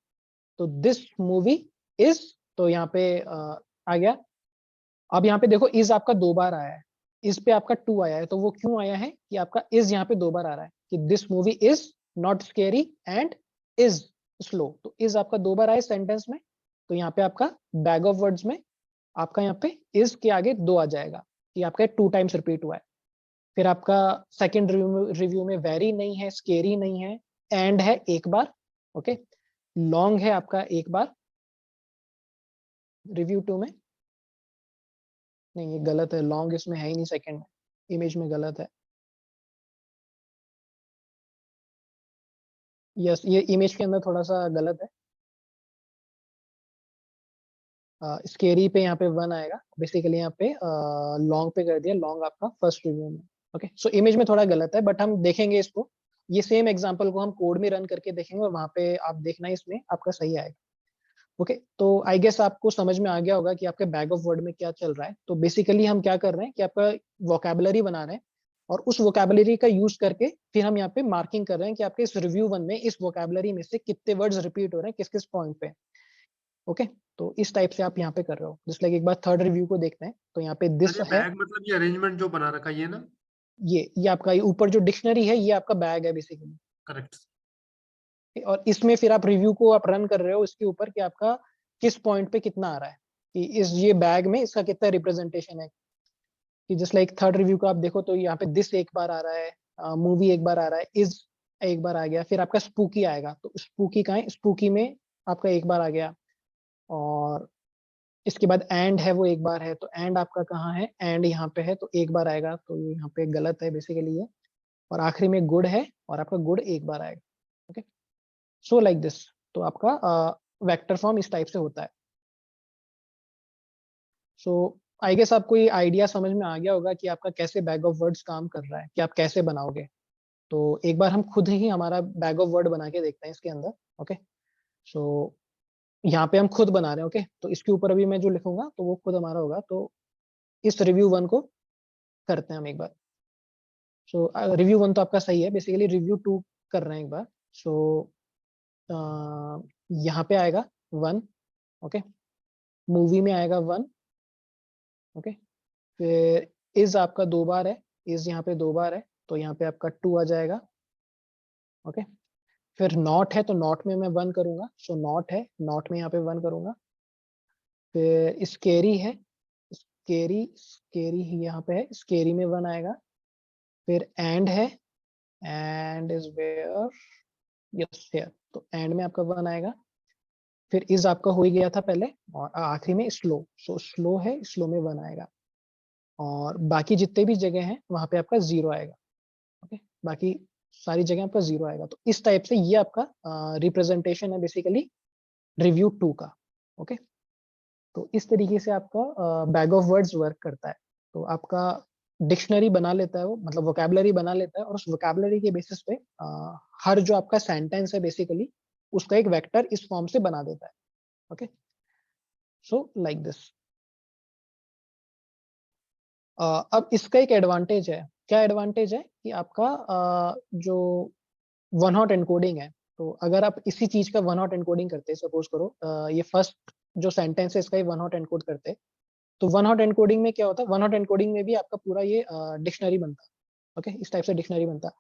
तो दिस मूवी इज, तो यहाँ पे आ गया। अब यहाँ पे देखो इज आपका 2 बार आया है, इस पे आपका 2 आया है, तो वो क्यों आया है कि आपका इज यहाँ पे 2 बार आ रहा है कि this movie is not scary and is slow. तो इज आपका 2 बार आया सेंटेंस में, तो यहाँ पे आपका बैग ऑफ वर्ड्स में आपका यहाँ पे इज के आगे 2 आ जाएगा, कि आपका 2 टाइम्स रिपीट हुआ है। फिर आपका सेकेंड रिव्यू में वेरी नहीं है, स्केरी नहीं है, एंड है 1 बार। ओके, लॉन्ग है आपका 1 बार रिव्यू 2 में। नहीं, ये गलत है, लॉन्ग इसमें है ही नहीं, सेकंड इमेज में गलत है। यस, ये इमेज के अंदर थोड़ा सा गलत है। स्केरी पे यहाँ पे 1 आएगा, बेसिकली यहाँ पे लॉन्ग पे कर दिया, लॉन्ग आपका फर्स्ट रिव्यू में। ओके, सो इमेज में थोड़ा गलत है, बट हम देखेंगे इसको, ये सेम एग्जांपल को हम कोड में रन करके देखेंगे, और वहां पे आप देखना इसमें आपका सही आएगा। ओके, तो आई गेस आपको समझ में आ गया होगा कि आपके बैग ऑफ वर्ड में क्या चल रहा है। तो बेसिकली हम क्या कर रहे हैं कि आपका वोकैबुलरी बना रहे हैं, और उस वोकैबुलरी का यूज करके फिर हम यहाँ पे मार्किंग कर रहे हैं कि आपके इस रिव्यू 1 में इस वोकैबुलरी में से कितने वर्ड्स रिपीट हो रहे हैं किस किस पॉइंट पे। ओके, तो इस टाइप से आप यहाँ पे कर रहे हो। जस्ट लाइक एक बार थर्ड रिव्यू को देखते हैं, तो यहाँ पे दिस अरे है, बैग मतलब ये अरेंजमेंट जो बना रखा है ये ना, ये आपका ये ऊपर जो डिक्शनरी है ये आपका बैग है बेसिकली। करेक्ट। और इसमें फिर आप रिव्यू को आप रन कर रहे हो इसके ऊपर कि आपका किस पॉइंट पे कितना आ रहा है, कि इस ये बैग में इसका कितना रिप्रेजेंटेशन है। कि जस्ट लाइक थर्ड रिव्यू को आप देखो तो यहाँ पे दिस एक बार आ रहा है, मूवी एक बार आ रहा है, इज एक बार आ गया, फिर आपका स्पूकी आएगा, तो स्पूकी कहाँ है, स्पूकी में आपका एक बार आ गया। और इसके बाद एंड है वो एक बार है, तो एंड आपका कहाँ है, एंड यहाँ पे है तो एक बार आएगा, तो ये यहाँ पे गलत है बेसिकली ये। और आखिरी में गुड है और आपका गुड एक बार आएगा। Okay, so like this. तो आपका वेक्टर फॉर्म इस टाइप से होता है। सो आई गेस आपको ये आइडिया समझ में आ गया होगा कि आपका कैसे बैग ऑफ वर्ड्स काम कर रहा है, कि आप कैसे बनाओगे। तो एक बार हम खुद ही हमारा बैग ऑफ वर्ड बना के देखते हैं इसके अंदर। ओके, सो यहाँ पे हम खुद बना रहे हैं। ओके, तो इसके ऊपर अभी मैं जो लिखूंगा तो वो खुद हमारा होगा। तो इस रिव्यू 1 को करते हैं हम एक बार। सो रिव्यू 1 तो आपका सही है, बेसिकली रिव्यू 2 कर रहे हैं एक बार। सो यहाँ पे आएगा 1। ओके, मूवी में आएगा 1। ओके, फिर इज आपका 2 बार है, इज यहाँ पे 2 बार है, तो यहाँ पे आपका 2 आ जाएगा। ओके, फिर नॉट है तो नॉट में मैं 1 करूंगा, सो नॉट है, नॉट में यहाँ पे 1 करूंगा। फिर स्केरी है, स्केरी स्केरी यहाँ पे है, स्केरी में 1 आएगा। फिर एंड है, end is where, yes here, तो एंड में आपका 1 आएगा। फिर इज आपका हो ही गया था पहले, और आखिरी में स्लो, सो स्लो है, स्लो में 1 आएगा। और बाकी जितने भी जगह हैं वहां पे आपका 0 आएगा। ओके, बाकी सारी जगह आपका 0 आएगा। तो इस टाइप से ये आपका रिप्रेजेंटेशन है बेसिकली रिव्यू 2 का। ओके, तो इस तरीके से आपका बैग ऑफ वर्ड्स वर्क करता है। तो आपका डिक्शनरी बना लेता है वो, मतलब वोकैबुलरी बना लेता है, और उस वोकैबुलरी के बेसिस पे हर जो आपका सेंटेंस है बेसिकली उसका एक वेक्टर इस फॉर्म से बना देता है। Okay, so like this. अब इसका एक एडवांटेज है। क्या एडवांटेज है कि आपका जो वन हॉट एनकोडिंग है, तो अगर आप इसी चीज का वन हॉट एनकोडिंग करते, सपोज करो ये फर्स्ट जो सेंटेंस है इसका ही वन हॉट एनकोड करते, तो वन हॉट एनकोडिंग में क्या होता है, वन हॉट एनकोडिंग में भी आपका पूरा ये डिक्शनरी बनता। ओके, इस टाइप से डिक्शनरी बनता।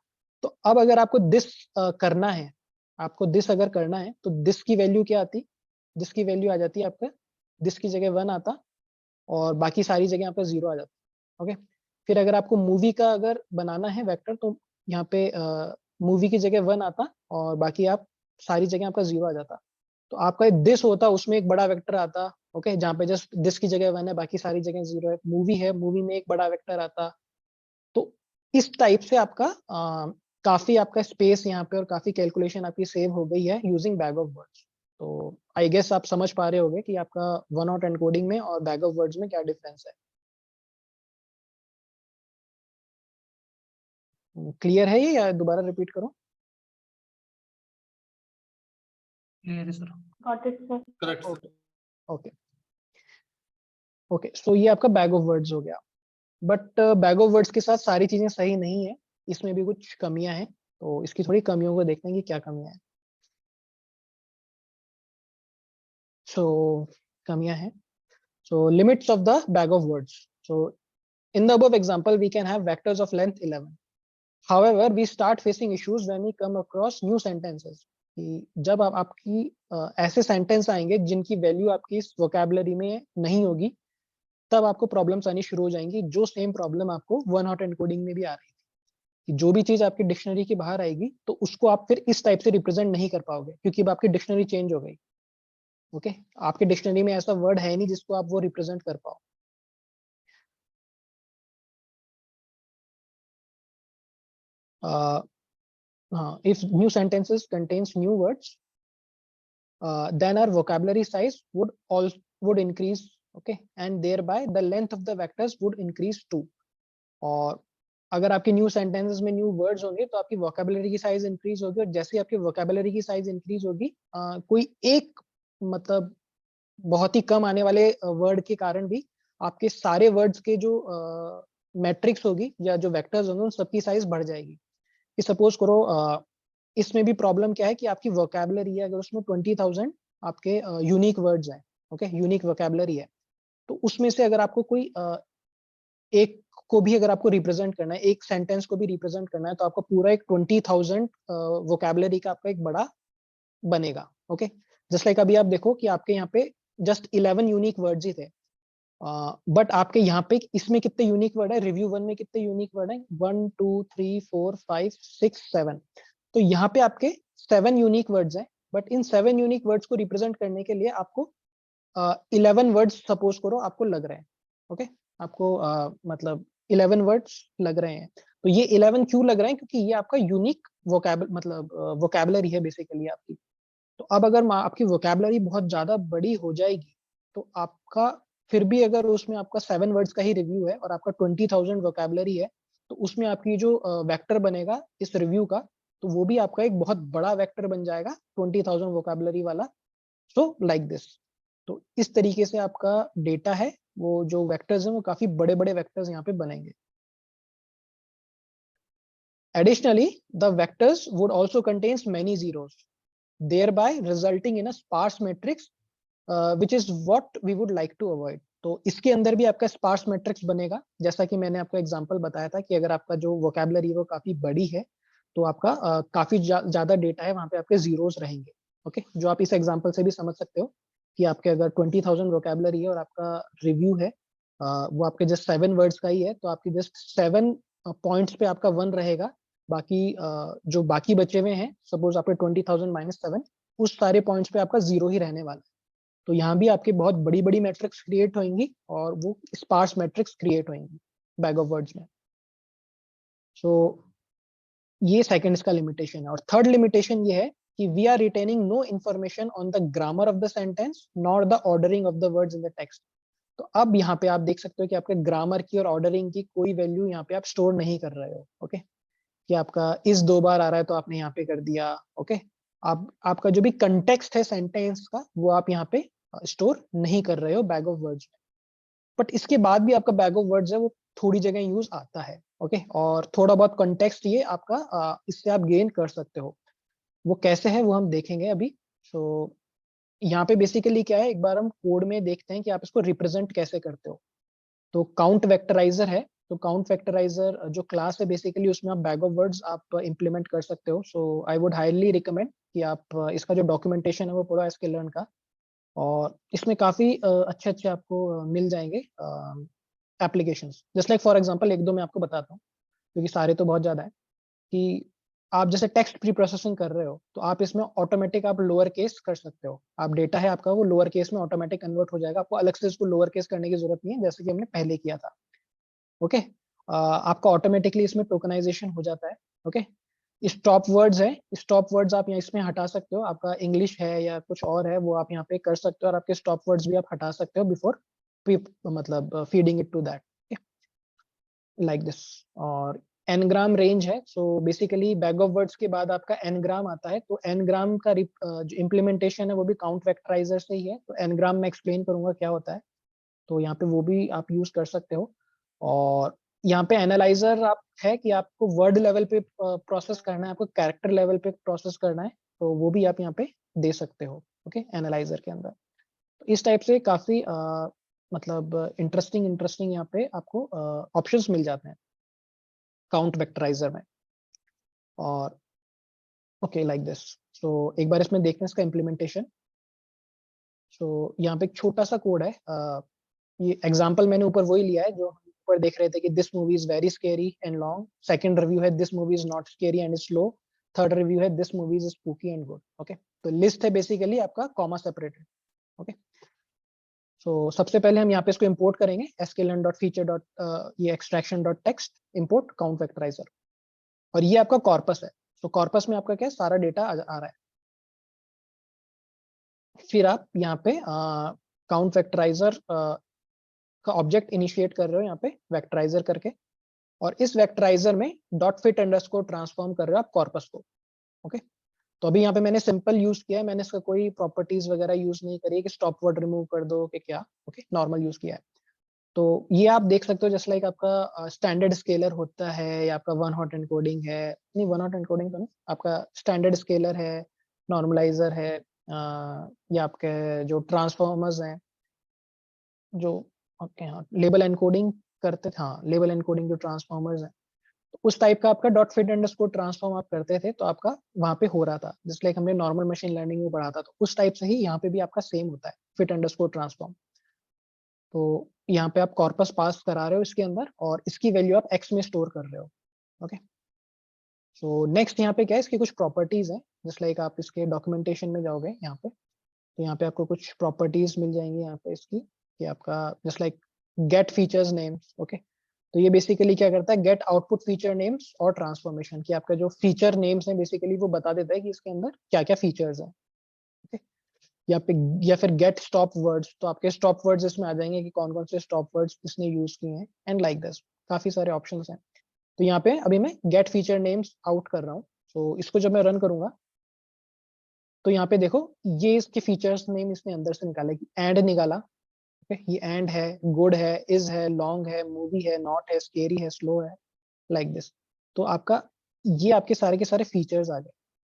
तो अब अगर आपको दिस करना है, आपको दिस अगर करना है तो दिस की वैल्यू क्या आती, दिस की वैल्यू आ जाती है आपका, दिस की जगह 1 आता और बाकी सारी जगह आपका 0 आ जाता। ओके, फिर अगर आपको मूवी का अगर बनाना है वेक्टर, तो यहाँ पे मूवी की जगह 1 आता और बाकी आप सारी जगह आपका 0 आ जाता। तो आपका दिस होता, उसमें एक बड़ा वेक्टर आता। ओके, जहाँ पे जस्ट दिस की जगह 1 है, बाकी सारी जगह 0 है। मूवी है, मूवी में एक बड़ा वेक्टर आता। तो इस टाइप से आपका काफी आपका स्पेस यहाँ पे और काफी कैलकुलेशन आपकी सेव हो गई है यूजिंग बैग ऑफ वर्ड्स। तो आई गेस आप समझ पा रहे होगे कि आपका वन हॉट एनकोडिंग में और बैग ऑफ वर्ड्स में क्या डिफरेंस है। क्लियर है ये या दोबारा रिपीट करूं? क्लियर है sir. Got it, sir. Correct. Okay okay okay, so ये आपका बैग ऑफ वर्ड्स हो गया। बट बैग ऑफ वर्ड्स के साथ सारी चीजें सही नहीं है, इसमें भी कुछ कमियां हैं। तो इसकी थोड़ी कमियों को देखते हैं कि क्या कमियां हैं। सो कमियां हैं। So limits of the bag of words. So in the above example we can have vectors of length 11. However, we start facing issues when we come across new sentences. कि जब आप आपकी ऐसे सेंटेंस आएंगे जिनकी value आपकी इस vocabulary में नहीं होगी, तब आपको प्रॉब्लम्स आनी शुरू हो जाएंगी। जो सेम प्रॉब्लम आपको वन हॉट एनकोडिंग में भी आ रही थी, कि जो भी चीज आपकी डिक्शनरी के बाहर आएगी तो उसको आप फिर इस टाइप से रिप्रेजेंट नहीं कर पाओगे, क्योंकि अब आपकी डिक्शनरी चेंज हो गई। ओके, आपके डिक्शनरी में ऐसा वर्ड है नहीं जिसको आप वो रिप्रेजेंट कर पाओ। If new sentences contains new words, then our vocabulary size would increase, okay, and thereby the length of the vectors would increase too. और अगर आपके न्यू सेंटेंसेस में न्यू वर्ड्स होंगे तो आपकी वोकैबुलरी की साइज इंक्रीज होगी, और जैसे ही आपकी वोकैबुलरी की साइज इंक्रीज होगी, कोई एक मतलब बहुत ही कम आने वाले वर्ड के कारण भी आपके सारे वर्ड्स के जो मैट्रिक्स होगी या जो वेक्टर्स होंगे उन सबकी साइज बढ़ जाएगी। कि सपोज करो इसमें भी प्रॉब्लम क्या है कि आपकी वोकैबुलरी है, अगर उसमें 20,000 आपके यूनिक वर्ड्स हैं, ओके, यूनिक वोकैबुलरी है। तो उसमें से अगर आपको कोई एक को भी अगर आपको रिप्रेजेंट करना है, एक सेंटेंस को भी रिप्रेजेंट करना है, तो आपको पूरा एक 20,000 वोकैबुलरी का आपका एक बड़ा बनेगा, ओके। जस्ट लाइक अभी आप देखो कि आपके यहाँ पे जस्ट 11 यूनिक वर्ड्स ही थे, बट आपके यहाँ पे इसमें कितने यूनिक वर्ड है, रिव्यू 1 में कितने यूनिक वर्ड है, 1 2 3 4 5 6 7। तो यहाँ पे आपके 7 यूनिक वर्ड्स हैं, बट इन 7 यूनिक वर्ड्स को रिप्रेजेंट करने के लिए आपको 11 वर्ड्स सपोज करो आपको लग रहे हैं, ओके। आपको मतलब 11 वर्ड्स लग रहे हैं। तो ये 11 क्यों लग रहे हैं, क्योंकि ये आपका यूनिक वोकैबुलरी है बेसिकली आपकी। तो अब अगर आपकी वोकैबुलरी बहुत ज्यादा बड़ी हो जाएगी, तो आपका फिर भी अगर उसमें आपका 7 वर्ड्स का ही रिव्यू है और आपका 20,000 वोकैबुलरी है, तो उसमें आपकी जो वेक्टर बनेगा इस रिव्यू का, तो वो भी आपका एक बहुत बड़ा वेक्टर बन जाएगा 20,000 वोकैबुलरी वाला। सो लाइक दिस। तो इस तरीके से आपका डेटा है, वो जो वेक्टर्स हैं वो काफी बड़े बड़े वेक्टर्स यहाँ पे बनेंगे। Additionally, the vectors would also contains many zeros, thereby resulting in a sparse matrix, which is what we would like to avoid. तो इसके अंदर भी आपका स्पार्स मैट्रिक्स बनेगा, जैसा कि मैंने आपको एग्जांपल बताया था कि अगर आपका जो वोकैबुलरी वो काफी बड़ी है, तो आपका काफी ज्यादा डेटा है, वहां पे आपके जीरोस रहेंगे, ओके। जो आप इस एग्जांपल से भी समझ सकते हो कि आपके अगर 20,000 वोकैबुलरी है और आपका रिव्यू है वो आपके जस्ट 7 वर्ड्स का ही है, तो आपकी जस्ट 7 पॉइंट्स पे आपका 1 रहेगा, बाकी जो बाकी बचे हुए हैं, सपोज आपके 20,000 माइनस 7, उस सारे पॉइंट्स पे आपका 0 ही रहने वाला है। तो यहाँ भी आपकी बहुत बड़ी बड़ी मैट्रिक्स क्रिएट होंगी और वो स्पार्स मैट्रिक्स क्रिएट होंगी बैग ऑफ वर्ड्स में। सो ये सेकंड इसका लिमिटेशन है। और थर्ड लिमिटेशन ये है कि we are retaining no information on the grammar of the sentence nor the ordering of the words in the text. तो अब यहाँ पे आप देख सकते हो कि आपके ग्रामर की और ऑर्डरिंग की कोई वैल्यू यहाँ पे आप स्टोर नहीं कर रहे हो, ओके। कि आपका इस 2 बार आ रहा है तो आपने यहाँ पे कर दिया, ओके। आप आपका जो भी कंटेक्स्ट है सेंटेंस का वो आप यहाँ पे स्टोर नहीं कर रहे हो बैग ऑफ वर्ड्स में। बट इसके बाद भी आपका बैग ऑफ वर्ड्स है वो थोड़ी जगह यूज आता है, ओके। और थोड़ा बहुत कंटेक्स्ट ये आपका इससे आप गेन कर सकते हो। वो कैसे है वो हम देखेंगे अभी। सो यहाँ पे बेसिकली क्या है, एक बार हम कोड में देखते हैं कि आप इसको रिप्रेजेंट कैसे करते हो। तो काउंट वेक्टराइजर है, तो काउंट वेक्टराइजर जो क्लास है बेसिकली उसमें आप बैग ऑफ वर्ड्स आप इम्प्लीमेंट कर सकते हो। सो आई वुड हाईली रिकमेंड कि आप इसका जो डॉक्यूमेंटेशन है वो पढ़ो sklearn का, और इसमें काफी अच्छे अच्छे आपको मिल जाएंगे applications. Just like for example एक दो मैं आपको बताता हूँ, क्योंकि सारे तो बहुत ज्यादा है। कि आप जैसे टेक्स्ट प्री प्रोसेसिंग कर रहे हो, तो आप इसमें ऑटोमेटिक आप लोअर केस कर सकते हो। आप डेटा है आपका वो लोअर केस में ऑटोमेटिक कन्वर्ट हो जाएगा, आपको अलग से इसको लोअर केस करने की जरूरत नहीं है, जैसे कि हमने पहले किया था, ओके। आपका ऑटोमेटिकली इसमें टोकनाइजेशन हो जाता है, ओके। स्टॉप वर्ड्स है, स्टॉप वर्ड्स आप यहाँ इसमें हटा सकते हो, आपका इंग्लिश है या कुछ और है वो आप यहाँ पे कर सकते हो, और आपके स्टॉप वर्ड्स भी आप हटा सकते हो बिफोर मतलब feeding it to that, like this. और एनग्राम रेंज है, so basically bag of words के बाद आपका एनग्राम आता है। तो एनग्राम का जो इम्प्लीमेंटेशन है वो भी काउंट वेक्टराइजर से ही है। तो एनग्राम मैं एक्सप्लेन करूंगा क्या होता है, तो यहाँ पे वो भी आप यूज कर सकते हो। और यहाँ पे एनालाइजर आप है कि आपको वर्ड लेवल पे प्रोसेस करना है, आपको कैरेक्टर लेवल पे प्रोसेस करना है, तो वो भी आप यहाँ पे दे सकते हो, ओके, एनालाइजर के अंदर। तो इस टाइप से काफी मतलब इंटरेस्टिंग यहाँ पे आपको ऑप्शंस मिल जाते हैं काउंट वेक्टराइजर में। और ओके लाइक दिस। सो एक बार इसमें देखते हैं इसका इम्प्लीमेंटेशन। सो यहाँ पे एक छोटा सा कोड है, ये एग्जांपल मैंने ऊपर वही लिया है जो ऊपर देख रहे थे कि this movie is very scary and long. Second review है this movie is not scary and is slow. Third review है this movie is spooky and good, okay. तो लिस्ट है बेसिकली आपका कॉमा सेपरेटेड, ओके। सो सबसे पहले हम यहाँ पे इसको इंपोर्ट करेंगे sklearn.feature. ये extraction.text import count vectorizer, और ये आपका कॉर्पस है। तो कॉर्पस में आपका क्या है, सारा डेटा आ रहा है। फिर आप यहाँ पे काउंट वेक्टराइजर का ऑब्जेक्ट इनिशिएट कर रहे हो यहाँ पे वेक्टराइजर करके, और इस वेक्टराइजर में डॉट फिट अंडरस्कोर ट्रांसफॉर्म कर रहे हो आप कॉर्पस को, ओके। तो अभी यहाँ पे मैंने सिंपल यूज किया है, मैंने इसका कोई प्रॉपर्टीज वगैरह यूज नहीं करी है कि स्टॉप वर्ड रिमूव कर दो कि क्या, ओके, नॉर्मल यूज किया है। तो ये आप देख सकते हो जस्ट लाइक आपका स्टैंडर्ड स्केलर होता है या आपका वन हॉट एनकोडिंग है, नहीं वन हॉट एनकोडिंग तो नहीं, आपका स्टैंडर्ड स्केलर है, नॉर्मलाइजर है, ये आपके जो ट्रांसफॉर्मर्स हैं जो ओके हाँ लेबल एनकोडिंग करते थे, हाँ लेबल एनकोडिंग जो ट्रांसफॉर्मर्स हैं, तो उस टाइप का आपका डॉट फिट अंडरस्कोर ट्रांसफॉर्म आप करते थे तो आपका वहां पे हो रहा था, जस्ट लाइक हमने नॉर्मल मशीन लर्निंग में पढ़ा था, तो उस टाइप से ही यहाँ पे भी आपका सेम होता है फिट अंडरस्कोर ट्रांसफॉर्म। तो यहाँ पे आप कॉर्पस पास करा रहे हो इसके अंदर और इसकी वैल्यू आप एक्स में स्टोर कर रहे हो। ओके, सो नेक्स्ट यहाँ पे क्या है, इसकी कुछ प्रॉपर्टीज है, जस्ट लाइक आप इसके डॉक्यूमेंटेशन में जाओगे यहाँ पे, तो यहाँ पे आपको कुछ प्रॉपर्टीज मिल जाएंगी यहाँ पे इसकी, कि आपका just like get features names. Okay, तो ये बेसिकली क्या करता है, गेट आउटपुट फीचर नेम्स और ट्रांसफॉर्मेशन, कि आपका जो फीचर नेम्स है बेसिकली वो बता देता है कि इसके अंदर क्या क्या फीचर्स हैं। ओके, या फिर गेट स्टॉप वर्ड्स, तो आपके स्टॉप वर्ड्स इसमें आ जाएंगे कि कौन कौन से स्टॉप वर्ड्स इसने यूज किए हैं, एंड लाइक दिस काफी सारे ऑप्शंस हैं। तो यहाँ पे अभी मैं गेट फीचर नेम्स आउट कर रहा हूँ, तो इसको जब मैं रन करूंगा तो यहाँ पे देखो ये इसके फीचर्स नेम इसने अंदर से निकाला, कि एंड निकाला, ये एंड है, गुड है, इज है, लॉन्ग है, मूवी है, नॉट है, स्केरी है, स्लो है, लाइक दिस। तो आपका ये आपके सारे के सारे फीचर्स आ गए।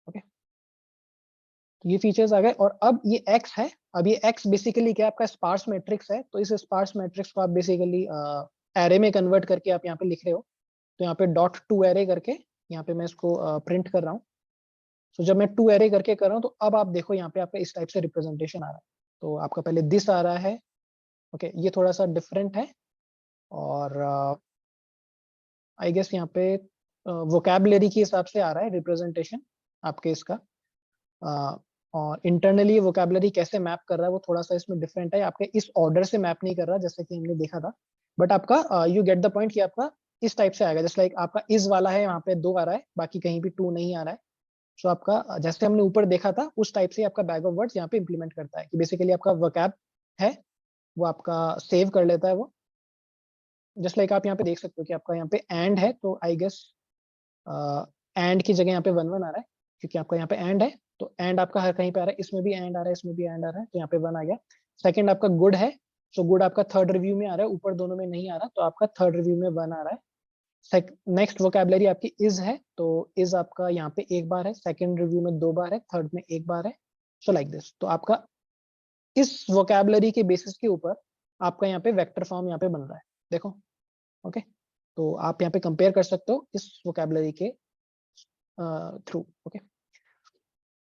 ओके, तो ये फीचर्स आ गए, और अब ये एक्स है, अब ये एक्स बेसिकली क्या है, आपका स्पार्स मैट्रिक्स है, तो इस स्पार्स मैट्रिक्स को आप बेसिकली एरे में कन्वर्ट करके आप यहाँ पे लिख रहे हो, तो यहाँ पे डॉट टू एरे करके यहाँ पे मैं इसको प्रिंट कर रहा हूँ। तो जब मैं टू एरे करके कर रहा हूँ तो अब आप देखो यहाँ पे आपका इस टाइप से रिप्रेजेंटेशन आ रहा है, तो आपका पहले दिस आ रहा है। ओके, ये थोड़ा सा डिफरेंट है, और आई गेस यहाँ पे वोकैबुलरी के हिसाब से आ रहा है रिप्रेजेंटेशन आपके इसका, और इंटरनली वोकैबुलरी कैसे मैप कर रहा है वो थोड़ा सा इसमें डिफरेंट है, आपके इस ऑर्डर से मैप नहीं कर रहा जैसे कि हमने देखा था, बट आपका यू गेट द पॉइंट कि आपका इस टाइप से आएगा, जैसे लाइक आपका इस वाला है, वहाँ पे 2 आ रहा है, बाकी कहीं भी 2 नहीं आ रहा है। सो आपका जैसे हमने ऊपर देखा था उस टाइप से आपका बैग ऑफ वर्ड्स यहाँ पे इंप्लीमेंट करता है, कि बेसिकली आपका वोकैब है वो आपका सेव कर लेता है वो, जस्ट लाइक आप यहाँ पे देख सकते हो कि आपका यहाँ पे एंड है, तो आई गेस एंड की जगह यहाँ पे 1 1 आ रहा है, क्योंकि आपका यहाँ पे एंड है, तो एंड आपका हर कहीं पे आ रहा है, इसमें भी एंड आ रहा है, इसमें भी एंड आ रहा है, तो यहाँ पे 1 आ गया। सेकंड आपका गुड है, सो गुड आपका थर्ड रिव्यू में आ रहा है, ऊपर दोनों में नहीं आ रहा, तो आपका थर्ड रिव्यू में 1 आ रहा है। नेक्स्ट वोकैबुलरी आपकी इज है, तो इज आपका यहाँ पे 1 बार है, सेकंड रिव्यू में 2 बार है, थर्ड में 1 बार है, सो लाइक दिस। तो आपका इस वोकैबुलरी के बेसिस के ऊपर आपका यहाँ पे वेक्टर फॉर्म यहाँ पे बन रहा है, देखो। ओके, तो आप यहाँ पे कंपेयर कर सकते हो इस वोकैबुलरी के through. Okay,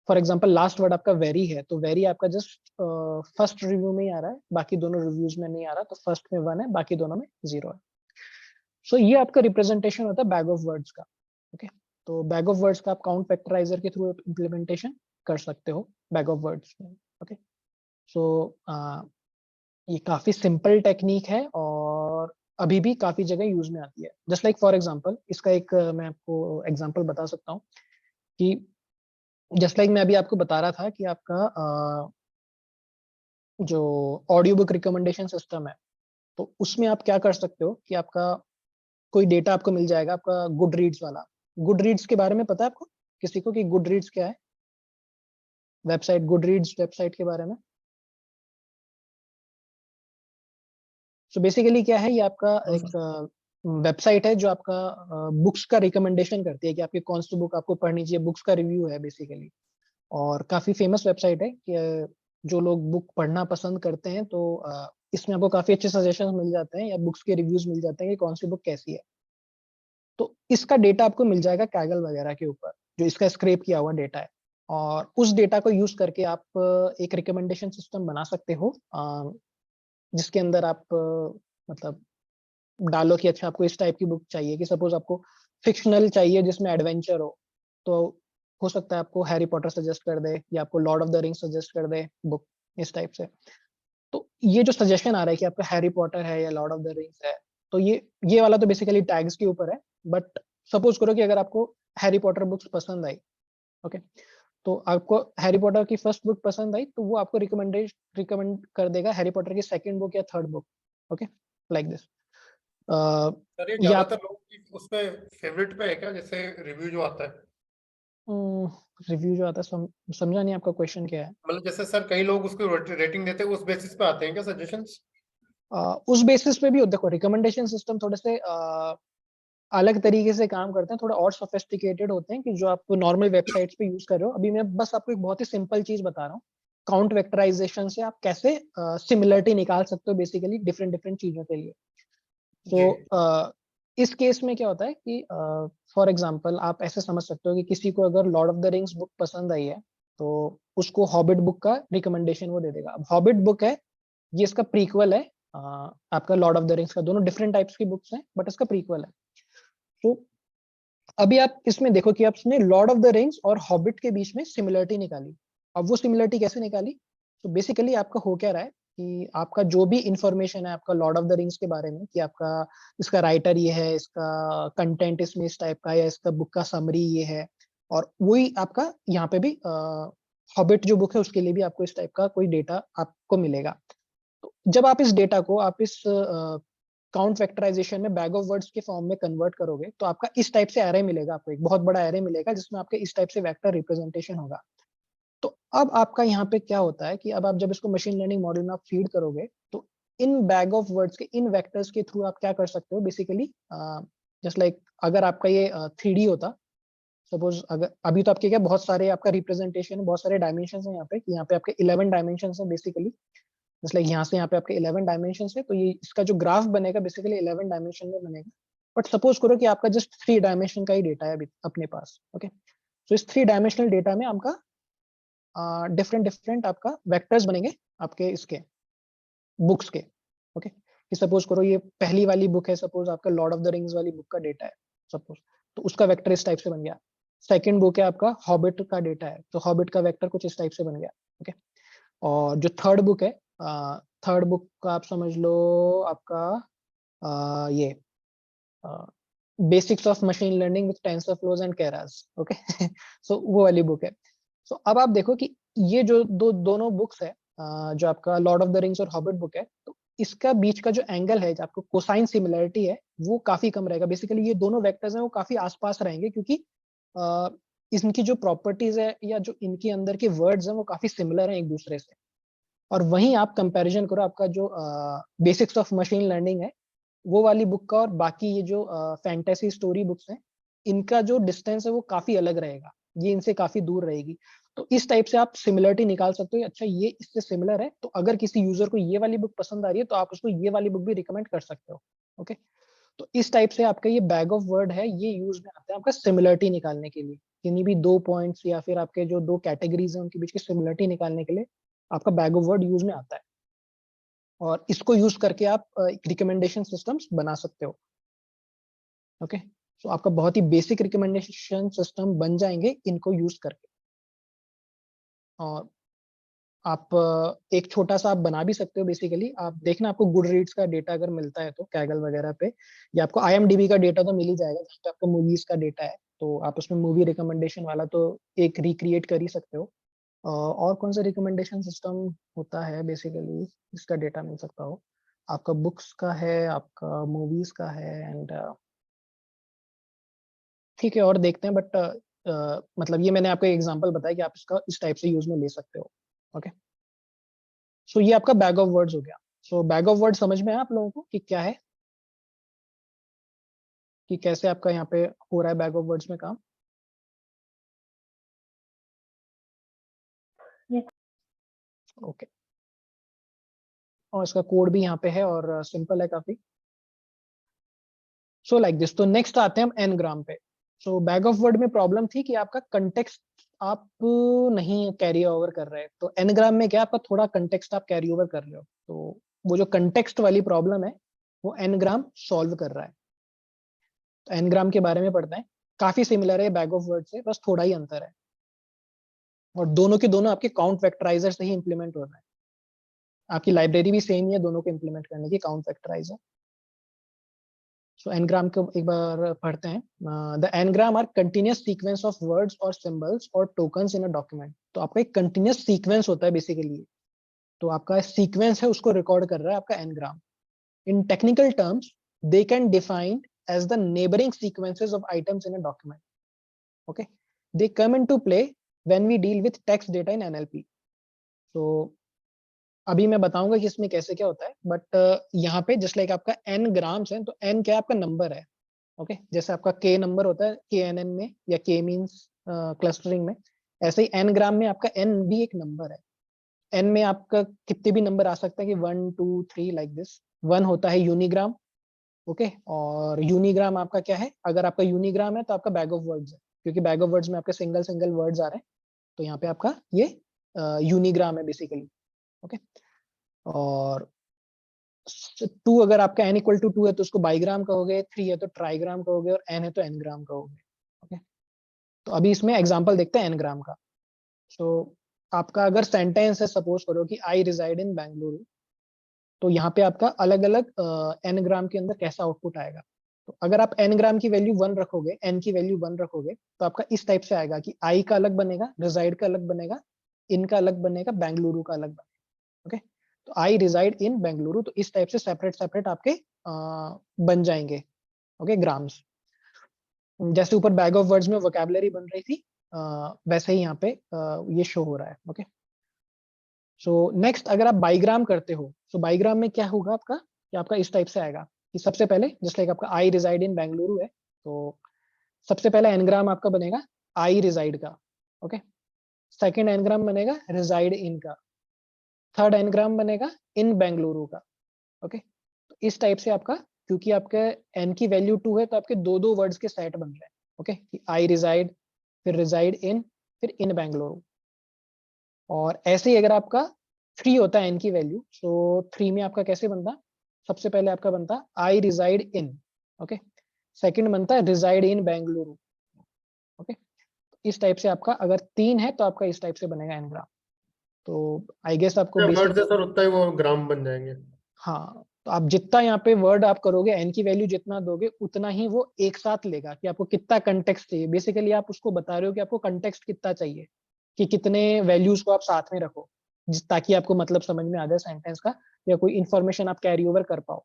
for example last word आपका वेरी है, तो वेरी आपका जस्ट फर्स्ट रिव्यू में ही आ रहा है, बाकी दोनों रिव्यूज में नहीं आ रहा, तो फर्स्ट में 1 है, बाकी दोनों में 0 है। सो ये आपका रिप्रेजेंटेशन होता है बैग ऑफ वर्ड्स का। ओके, तो बैग ऑफ वर्ड्स का आप काउंट फैक्टराइजर के थ्रू इम्प्लीमेंटेशन कर सकते हो बैग ऑफ वर्ड्स में। ओके, सो ये काफी सिंपल टेक्निक है और अभी भी काफी जगह यूज में आती है। जस्ट लाइक फॉर एग्जांपल इसका एक मैं आपको एग्जांपल बता सकता हूँ, कि जस्ट लाइक मैं अभी आपको बता रहा था कि आपका जो ऑडियो बुक रिकमेंडेशन सिस्टम है, तो उसमें आप क्या कर सकते हो कि आपका कोई डेटा आपको मिल जाएगा, आपका गुड रीड्स वाला। गुड रीड्स के बारे में पता है आपको किसी को कि गुड रीड्स क्या है? वेबसाइट गुड रीड्स वेबसाइट के बारे में। सो बेसिकली क्या है, ये आपका एक वेबसाइट है जो आपका बुक्स का रिकमेंडेशन करती है कि आपकी कौन सी बुक आपको पढ़नी चाहिए, बुक्स का रिव्यू है बेसिकली, और काफी फेमस वेबसाइट है कि जो लोग बुक पढ़ना पसंद करते हैं तो इसमें आपको काफी अच्छे सजेशन मिल जाते हैं या बुक्स के रिव्यूज मिल जाते हैं कि कौन सी बुक कैसी है। तो इसका डेटा आपको मिल जाएगा कैगल वगैरह के ऊपर, जो इसका स्क्रैप किया हुआ डेटा है, और उस डेटा को यूज करके आप एक रिकमेंडेशन सिस्टम बना सकते हो, जिसके अंदर आप मतलब डालो कि अच्छा आपको इस टाइप की बुक चाहिए, कि सपोज आपको फिक्शनल चाहिए जिसमें एडवेंचर हो हो सकता है आपको हैरी पॉटर सजेस्ट कर दे या आपको Lord of the rings suggest कर दे बुक, इस टाइप से। तो ये जो सजेशन आ रहा है कि आपका हैरी पॉटर है या लॉर्ड ऑफ द रिंग्स है, तो ये वाला तो बेसिकली टैग्स के ऊपर है, बट सपोज करो कि अगर आपको हैरी पॉटर बुक्स पसंद आई, ओके, तो आपको हैरी पॉटर की फर्स्ट बुक पसंद आई, तो वो आपको रिकमेंड कर देगा हैरी पॉटर की सेकंड बुक या third book. Okay, like this. Sir ये ज्यादातर लोग उसमें फेवरेट पे है क्या, जैसे रिव्यू जो आता है? रिव्यू जो आता है समझा नहीं आपका क्वेश्चन क्या है। मतलब जैसे सर कई लोग उसको रेटिंग देते हैं, उस बेसिस पे आते हैं क्या सजेशंस? उस बेसिस पे भी देखो रिकमेंडेशन सिस्टम थोड़े से अलग तरीके से काम करते हैं, थोड़ा और सोफिस्टिकेटेड होते हैं कि जो आप नॉर्मल वेबसाइट्स पे यूज कर रहे हो। अभी मैं बस आपको एक बहुत ही सिंपल चीज बता रहा हूँ काउंट वेक्टराइजेशन से आप कैसे सिमिलरिटी निकाल सकते हो बेसिकली डिफरेंट डिफरेंट चीजों के लिए। तो इस केस में क्या होता है कि फॉर एग्जांपल आप ऐसे समझ सकते हो कि किसी को अगर Lord of the rings book पसंद आई है तो उसको हॉबिट बुक का रिकमेंडेशन वो दे देगा। अब हॉबिट बुक है, ये इसका प्रीक्वल है आपका लॉर्ड ऑफ द रिंग्स का, दोनों डिफरेंट टाइप्स की बुक्स हैं बट इसका प्रीक्वल है। तो अभी आप इसमें देखो कि आपने लॉर्ड ऑफ द रिंग्स और हॉबिट के बीच में सिमिलरिटी निकाली। अब वो सिमिलरिटी कैसे निकाली? तो बेसिकली आपका हो क्या रहा है कि आपका जो भी इंफॉर्मेशन है आपका लॉर्ड ऑफ द रिंग्स के बारे में कि आपका इसका राइटर ये है, इसका कंटेंट इसमें इस टाइप का, या इसका बुक का समरी ये है, और वही आपका यहाँ पे भी हॉबिट जो बुक है उसके लिए भी आपको इस टाइप का कोई डेटा आपको मिलेगा। तो जब आप इस डेटा को आप इस काउंट वेक्टराइजेशन में बैग ऑफ वर्ड्स के फॉर्म में कन्वर्ट करोगे तो आपका इस टाइप से एरे मिलेगा, आपको एक बहुत बड़ा एरे मिलेगा जिसमें आपके इस टाइप से वेक्टर रिप्रेजेंटेशन होगा। तो अब आपका यहाँ पे क्या होता है कि अब आप जब इसको मशीन लर्निंग मॉडल में आप फीड करोगे तो इन बैग ऑफ वर्ड्स के इन वेक्टर्स के थ्रू आप क्या कर सकते हो बेसिकली, जस्ट लाइक अगर आपका ये 3D होता, सपोज अगर अभी तो आपके क्या बहुत सारे आपका रिप्रेजेंटेशन है, बहुत सारे डायमेंशन है यहाँ पे, यहाँ पे आपके 11 डायमेंशन है बेसिकली, जस्ट लाइक यहाँ से यहाँ पे आपके 11 डायमेंशन है। तो ये इसका जो ग्राफ बनेगा बेसिकली 11 डायमेंशन में बनेगा। बट सपोज करो कि आपका जस्ट 3 डायमेंशन का ही डेटा है अभी अपने पास। ओके, तो इस 3 डायमेंशनल डेटा में आपका डिफरेंट डिफरेंट आपका वेक्टर्स बनेंगे आपके इसके बुक्स के। ओके, कि सपोज करो ये पहली वाली बुक है, सपोज आपका लॉर्ड ऑफ द रिंग्स वाली बुक का डेटा है सपोज, तो उसका वेक्टर इस टाइप से बन गया। सेकंड बुक है आपका हॉबिट का डेटा है, तो हॉबिट का वेक्टर कुछ इस टाइप से बन गया। ओके, और जो थर्ड बुक है, थर्ड बुक का आप समझ लो आपका ये basics of machine learning with Tensor Flows and Keras. Okay, so वो वाली बुक है। सो अब आप देखो कि ये जो दोनों बुक्स है, जो आपका लॉर्ड ऑफ द रिंग्स और हॉबिट बुक है, तो इसका बीच का जो एंगल है, जो आपको कोसाइन सिमिलरिटी है, वो काफी कम रहेगा। बेसिकली ये दोनों वेक्टर्स हैं वो काफी आसपास रहेंगे क्योंकि इनकी जो प्रॉपर्टीज है या जो इनके अंदर के वर्ड्स हैं वो काफी सिमिलर हैं एक दूसरे से। और वहीं आप कंपैरिजन करो आपका जो बेसिक्स ऑफ मशीन लर्निंग है वो वाली बुक का और बाकी ये जो फैंटेसी स्टोरी बुक्स हैं, इनका जो डिस्टेंस है वो काफी अलग रहेगा, ये इनसे काफी दूर रहेगी। तो इस टाइप से आप सिमिलरिटी निकाल सकते हो, अच्छा ये इससे सिमिलर है, तो अगर किसी यूजर को ये वाली बुक पसंद आ रही है तो आप उसको ये वाली बुक भी रिकमेंड कर सकते हो। ओके, तो इस टाइप से आपका ये बैग ऑफ वर्ड है, ये यूज में आता है आपका सिमिलरिटी निकालने के लिए, किन्हीं भी 2 पॉइंट्स या फिर आपके जो 2 कैटेगरीज हैं उनके बीच की सिमिलरिटी निकालने के लिए आपका बैग ऑफ वर्ड यूज में आता है। और इसको यूज करके आप रिकमेंडेशन सिस्टम्स बना सकते हो। ओके, तो आपका बहुत ही बेसिक रिकमेंडेशन सिस्टम बन जाएंगे इनको यूज करके। और आप एक छोटा सा आप बना भी सकते हो बेसिकली, आप देखना आपको गुड रीड्स का डेटा अगर मिलता है तो कैगल वगैरह पे, या आपको IMDb का डेटा तो मिल ही जाएगा जहाँ पे आपका मूवीज का डेटा है, तो आप उसमें मूवी रिकमेंडेशन वाला तो एक रिक्रिएट कर ही सकते हो। और कौन सा रिकमेंडेशन सिस्टम होता है बेसिकली इसका डेटा मिल सकता हो? आपका बुक्स का है, आपका मूवीज का है, एंड ठीक है और देखते हैं। बट मतलब ये मैंने आपको एग्जांपल बताया कि आप इसका इस टाइप से यूज में ले सकते हो। ओके, सो ये आपका बैग ऑफ वर्ड्स हो गया। सो बैग ऑफ वर्ड समझ में है आप लोगों को कि क्या है, कि कैसे आपका यहाँ पे हो रहा है बैग ऑफ वर्ड्स में काम? ओके, और इसका कोड भी यहाँ पे है और सिंपल है काफी। सो लाइक दिस। तो नेक्स्ट आते हैं हम एन ग्राम पे। सो बैग ऑफ वर्ड में प्रॉब्लम थी कि आपका कंटेक्स्ट आप नहीं कैरी ओवर कर रहे, तो एन ग्राम में क्या आपका थोड़ा कंटेक्स्ट आप कैरी ओवर कर रहे हो, तो वो जो कंटेक्स्ट वाली प्रॉब्लम है वो एन ग्राम सॉल्व कर रहा है। तो एन ग्राम के बारे में पढ़ते हैं, काफी सिमिलर है बैग ऑफ वर्ड से, बस थोड़ा ही अंतर है, और दोनों के दोनों आपके काउंट वेक्टराइजर से ही इंप्लीमेंट हो रहा है। आपकी लाइब्रेरी भी सेम ही है दोनों को इंप्लीमेंट करने की, काउंट वेक्टराइजर। सो एनग्राम को एक बार पढ़ते हैं। The n gram are continuous sequence of words और सिंबल्स और टोकन्स इन अ डॉक्यूमेंट। तो आपका एक कंटिन्यूअस सीक्वेंस होता है बेसिकली, तो आपका सीक्वेंस है उसको रिकॉर्ड कर रहा है आपका n gram. In technical terms they can define as the neighboring sequences of items in a document. Okay, they come into play when we deal with text data in NLP. So अभी मैं बताऊंगा कि इसमें कैसे क्या होता है, बट यहाँ पे जस्ट लाइक आपका n ग्राम्स है, तो n क्या आपका नंबर है। ओके, जैसे आपका k नंबर होता है KNN में, या k मींस क्लस्टरिंग में, ऐसे ही n ग्राम में आपका n भी एक नंबर है। n में आपका कितने भी नंबर आ सकता है कि 1 2 3 लाइक दिस। 1 होता है यूनिग्राम, ओके। और यूनिग्राम आपका क्या है, अगर आपका यूनिग्राम है तो आपका बैग ऑफ वर्ड्स है, क्योंकि बैग ऑफ वर्ड्स में आपके सिंगल सिंगल वर्ड्स आ रहे हैं, तो यहाँ पे आपका ये यूनिग्राम है बेसिकली, ओके। और 2 अगर आपका n इक्वल टू 2 है तो उसको बाईग्राम कहोगे, 3 है तो ट्राईग्राम कहोगे, और n है तो n ग्राम कहोगे, ओके। तो अभी इसमें एग्जांपल देखते हैं n ग्राम का। सो आपका अगर सेंटेंस है, सपोज करो कि आई रिजाइड इन बेंगलुरु, तो यहाँ पे आपका अलग अलग n ग्राम के अंदर कैसा आउटपुट आएगा। तो अगर आप n ग्राम की वैल्यू 1 रखोगे, n की वैल्यू 1 रखोगे, तो आपका इस टाइप से आएगा कि आई का अलग बनेगा, रिजाइड का अलग बनेगा, इन का अलग बनेगा, बेंगलुरु का अलग बनेगा, ओके। तो आई रिजाइड इन बेंगलुरु, तो इस टाइप से सेपरेट सेपरेट आपके बन जाएंगे, ओके, ग्राम्स। जैसे ऊपर बैग ऑफ वर्ड्स में वोकैबुलरी बन रही थी, वैसे ही यहाँ पे ये शो हो रहा है, ओके। सो नेक्स्ट अगर आप बाईग्राम करते हो, तो बाईग्राम में क्या होगा आपका, कि आपका इस टाइप से आएगा कि सबसे पहले जस्ट लाइक आपका आई रिजाइड इन बेंगलुरु है, तो सबसे पहला एनग्राम आपका बनेगा आई रिजाइड का, ओके। सेकंड एनग्राम बनेगा रिजाइड इन का, थर्ड एनग्राम बनेगा इन बेंगलुरु का, ओके। तो इस टाइप से आपका, क्योंकि आपके एन की वैल्यू 2 है, तो आपके दो दो वर्ड्स के सेट बन रहे हैं, ओके, कि आई रिजाइड, फिर रिजाइड इन, फिर इन बेंगलुरु। और ऐसे ही अगर आपका 3 होता है एन की वैल्यू, तो 3 में आपका कैसे बनता, सबसे पहले आपका बनता आई रिजाइड इन, ओके। सेकंड बनता है रिजाइड इन बेंगलुरु, ओके। इस टाइप से आपका अगर 3 है तो आपका इस टाइप से बनेगा एन ग्राम। तो आई गेस आपको वर्ड बेसिक, से सर उतना ही वो ग्राम बन जाएंगे। हाँ, तो आप जितना यहाँ पे वर्ड आप करोगे, एन की वैल्यू जितना दोगे उतना ही वो एक साथ लेगा, कि आपको कितना कंटेक्स्ट चाहिए। बेसिकली आप उसको बता रहे हो कि आपको कंटेक्स्ट कितना चाहिए, कि कितने वैल्यूज को आप साथ में रखो, ताकि आपको मतलब समझ में आ जाए सेंटेंस का, या कोई इंफॉर्मेशन आप कैरी ओवर कर पाओ।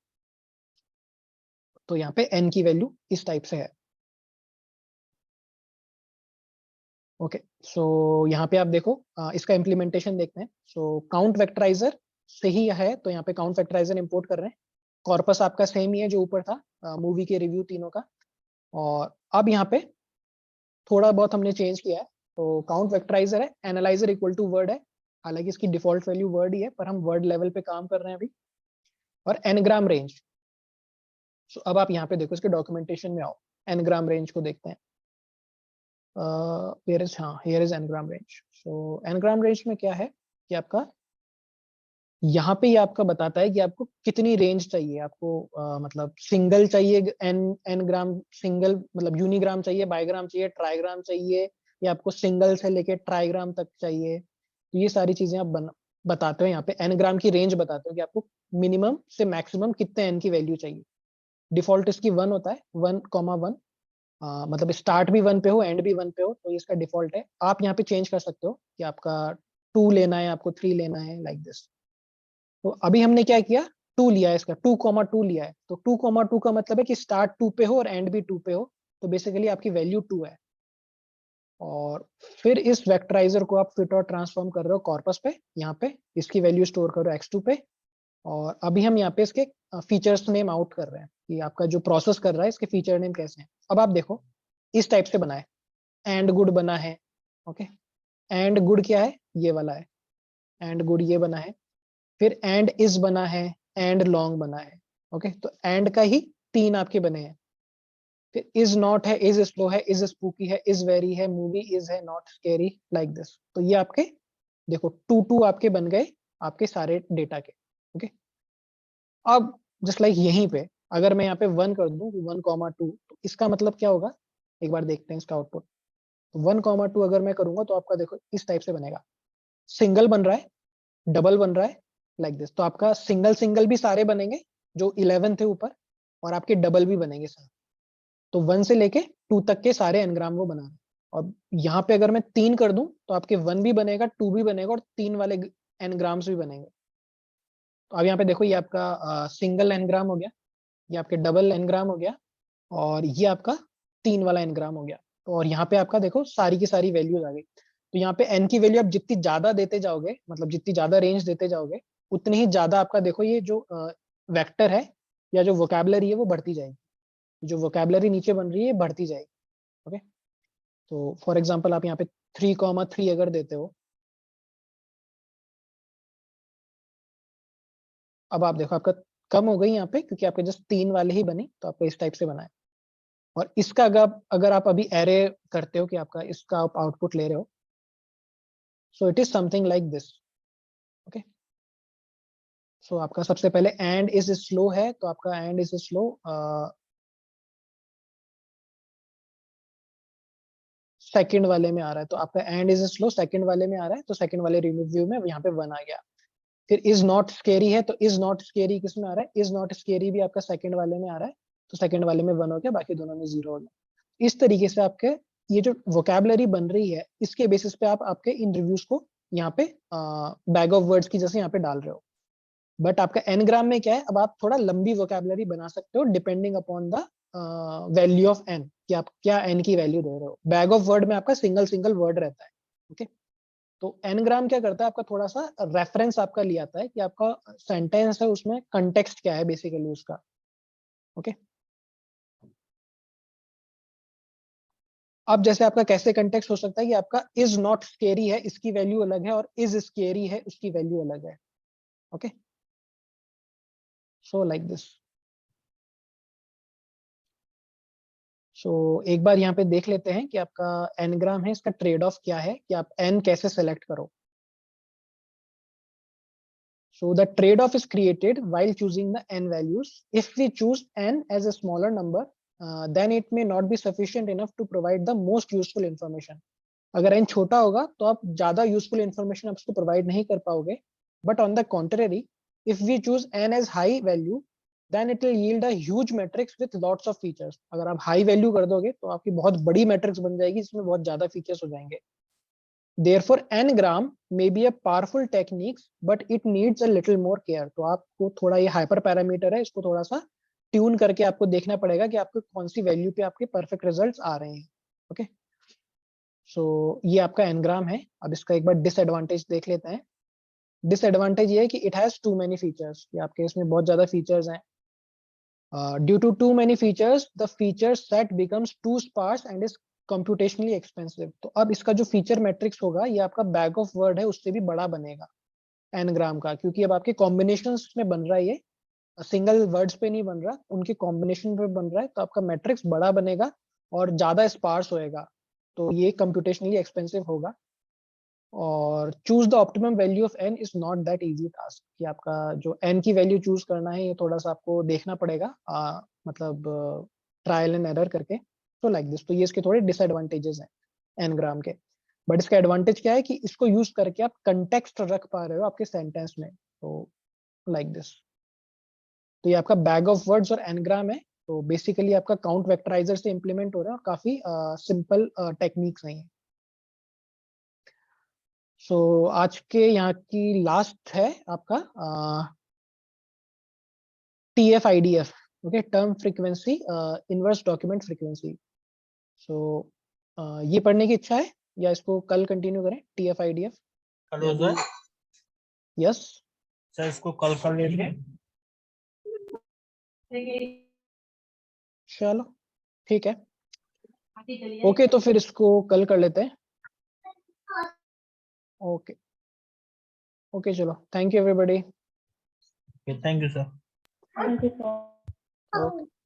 तो यहाँ पे एन की वैल्यू इस टाइप से है, ओके। सो यहाँ पे आप देखो, इसका इम्प्लीमेंटेशन देखते हैं। सो काउंट वेक्टराइजर से ही है, तो यहाँ पे काउंट वेक्टराइजर इंपोर्ट कर रहे हैं। कॉर्पस आपका सेम ही है जो ऊपर था मूवी के रिव्यू तीनों का। और अब यहाँ पे थोड़ा बहुत हमने चेंज किया है। तो काउंट वेक्टराइजर है, एनालाइजर इक्वल टू वर्ड है, हालांकि इसकी डिफॉल्ट वैल्यू वर्ड ही है, पर हम वर्ड लेवल पे काम कर रहे हैं अभी। और एनग्राम रेंज, सो अब आप यहाँ पे देखो, इसके डॉक्यूमेंटेशन में आओ, एनग्राम रेंज को देखते हैं। Here is n gram range. So n gram range में क्या है कि आपका यहाँ पे ये आपका बताता है कि आपको कितनी रेंज चाहिए। आपको मतलब सिंगल चाहिए, एन एन ग्राम सिंगल, मतलब यूनिग्राम चाहिए, बाईग्राम चाहिए, ट्राईग्राम चाहिए, या आपको सिंगल से लेके ट्राईग्राम तक चाहिए। तो ये सारी चीजें आप बताते हो यहाँ पे, एन ग्राम की रेंज बताते हो कि आपको मिनिमम से मैक्सिमम कितने एन की वैल्यू चाहिए। डिफॉल्ट इसकी 1 होता है, 1,1, मतलब स्टार्ट भी 1 पे हो, एंड भी 1 पे हो, तो इसका डिफॉल्ट है। आप यहाँ पे चेंज कर सकते हो कि आपका 2 लेना है, आपको 3 लेना है, लाइक दिस। तो अभी हमने क्या किया, 2 लिया है, इसका 2,2 लिया है। तो 2,2 का मतलब है कि स्टार्ट 2 पे हो और एंड भी 2 पे हो, तो बेसिकली आपकी वैल्यू 2 है। और फिर इस वेक्टराइजर को आप फिट और ट्रांसफॉर्म कर रहे हो कॉर्पस पे, यहाँ पे इसकी वैल्यू स्टोर करो x2 पे। और अभी हम यहाँ पे इसके फीचर्स नेम आउट कर रहे हैं, कि आपका जो प्रोसेस कर रहा है इसके फीचर नेम कैसे हैं। अब आप देखो, इस टाइप से बना है, एंड गुड बना है, ओके। एंड गुड क्या है, ये वाला है, एंड गुड ये बना है। फिर एंड इज बना है, एंड लॉन्ग बना है, ओके। तो एंड का ही 3 आपके बने हैं। फिर इज नॉट है, इज स्लो है, इज स्पूकी है, इज वेरी है, मूवी इज है, नॉट स्केरी, लाइक दिस। तो ये आपके देखो 2 आपके बन गए, आपके सारे डेटा के, ओके। अब जस्ट लाइक यहीं पे अगर मैं यहाँ पे 1 कर दूं, 1,2, तो इसका मतलब क्या होगा, एक बार देखते हैं इसका आउटपुट। 1,2 अगर मैं करूंगा तो आपका देखो इस टाइप से बनेगा, सिंगल बन रहा है, डबल बन रहा है, लाइक दिस। तो आपका सिंगल सिंगल भी सारे बनेंगे जो 11 थे ऊपर, और आपके डबल भी बनेंगे सारे। तो 1 से लेके 2 तक के सारे एनग्राम वो बना रहे हैं। और यहाँ पे अगर मैं 3 कर दूं तो आपके 1 भी बनेगा, 2 भी बनेगा, और 3 वाले एनग्राम्स भी बनेंगे। तो अब यहाँ पे देखो, ये आपका सिंगल एनग्राम हो गया, ये आपके डबल एनग्राम हो गया, और ये आपका 3 वाला एनग्राम हो गया। तो और यहाँ पे आपका देखो सारी की सारी वैल्यूज आ गई। तो यहाँ पे एन की वैल्यू आप जितनी ज्यादा देते जाओगे, मतलब जितनी ज्यादा रेंज देते जाओगे, उतनी ही ज्यादा आपका देखो ये जो वेक्टर है या जो वोकैबुलरी है वो बढ़ती जाएगी। जो वोकैबुलरी नीचे बन रही है बढ़ती जाएगी, ओके। तो फॉर एग्जाम्पल आप यहाँ पे 3,3 अगर देते हो, अब आप देखो आपका कम हो गई यहाँ पे, क्योंकि आपके जस्ट 3 वाले ही बनी, तो आपको इस टाइप से बना है। और इसका अगर आप अभी एरे करते हो कि आपका इसका आप आउटपुट ले रहे हो, so it is something like this. Okay, so आपका सबसे पहले एंड इज स्लो है, तो आपका एंड इज स्लो सेकंड वाले में आ रहा है, तो आपका एंड इज स्लो सेकंड वाले में आ रहा है, तो सेकंड वाले रिव्यू में यहाँ पे 1 आ गया। फिर इज नॉट स्केरी है, तो इज नॉट स्केरी किस में आ रहा है, इज नॉट स्केरी भी आपका सेकंड वाले में आ रहा है, तो सेकंड वाले में 1 हो गया, बाकी दोनों में 0 हो गया। इस तरीके से आपके ये जो वोकैबुलरी बन रही है, इसके बेसिस पे आप आपके इन रिव्यूज को यहाँ पे बैग ऑफ वर्ड्स की जैसे यहाँ पे डाल रहे हो। बट आपका एनग्राम में क्या है, अब आप थोड़ा लंबी वोकैबुलरी बना सकते हो depending upon the value of n, कि आप क्या एन की वैल्यू दे रहे हो। बैग ऑफ वर्ड में आपका सिंगल वर्ड रहता है। ओके, तो एनग्राम क्या करता है, आपका थोड़ा सा रेफरेंस आपका लिया आता है कि आपका सेंटेंस है उसमें कंटेक्स्ट क्या है बेसिकली उसका। ओके, अब जैसे आपका कैसे कंटेक्स्ट हो सकता है कि आपका इज नॉट स्केरी है, इसकी वैल्यू अलग है, और इज स्केरी है, उसकी वैल्यू अलग है। Okay, so like this. So एक बार यहाँ पे देख लेते हैं कि आपका एनग्राम है, इसका ट्रेड ऑफ क्या है, कि आप एन कैसे सेलेक्ट करो। So the trade-off is created while choosing the n values. If we choose n as a smaller number, then it may not be sufficient enough to provide the most useful information. अगर n छोटा होगा तो आप ज्यादा useful information आप उसको provide नहीं कर पाओगे। But on the contrary, if we choose n as high value, then it will yield a huge matrix with lots of features. अगर आप हाई वैल्यू कर दोगे तो आपकी बहुत बड़ी मैट्रिक्स बन जाएगी, जिसमें बहुत ज्यादा फीचर्स हो जाएंगे। Therefore, n-gram may be a powerful technique, but it needs a little more care. तो आपको थोड़ा ये हाइपर पैरामीटर है, इसको थोड़ा सा ट्यून करके आपको देखना पड़ेगा कि आपको कौन सी वैल्यू पे आपके परफेक्ट रिजल्ट्स आ रहे हैं। ओके, सो ये आपका n-gram है। अब इसका एक बार डिसएडवांटेज देख लेते हैं। डिसएडवांटेज ये है कि it has too many features, कि आपके इसमें बहुत ज्यादा फीचर्स हैं। Due to too many features, the feature set becomes too sparse and is computationally expensive. तो अब इसका जो फीचर मैट्रिक्स होगा, ये आपका बैग ऑफ वर्ड है उससे भी बड़ा बनेगा एनग्राम का, क्योंकि अब आपके कॉम्बिनेशंस में बन रहा है, ये सिंगल वर्ड्स पे नहीं बन रहा, उनके कॉम्बिनेशन पे बन रहा है, तो आपका मैट्रिक्स बड़ा बनेगा और ज्यादा स्पार्स होएगा, तो ये कंप्यूटेशनली एक्सपेंसिव होगा। और choose the optimum value of n is not that easy task, कि आपका जो एन की वैल्यू चूज करना है, ये थोड़ा सा आपको देखना पड़ेगा, मतलब ट्रायल एंड एरर करके। तो लाइक दिस, तो ये इसके थोड़े डिसएडवांटेजेस हैं एनग्राम के। बट इसका एडवांटेज क्या है कि इसको यूज करके आप कंटेक्स्ट रख पा रहे हो आपके सेंटेंस में, तो लाइक दिस। तो ये आपका बैग ऑफ वर्ड्स और एनग्राम है, तो बेसिकली आपका काउंट वेक्टराइजर से इंप्लीमेंट हो रहा है, और काफी सिंपल टेक्निक्स हैं। सो आज के यहाँ की लास्ट है आपका TF-IDF, okay, term frequency inverse document frequency. So ये पढ़ने की इच्छा है या इसको कल कंटिन्यू करें, TF-IDF? Hello sir. Yes sir इसको कल कर लेते हैं। चलो ठीक है, ओके, तो फिर इसको कल कर लेते हैं। ओके ओके, चलो, thank you everybody. Thank you sir. Thank you, sir. Okay.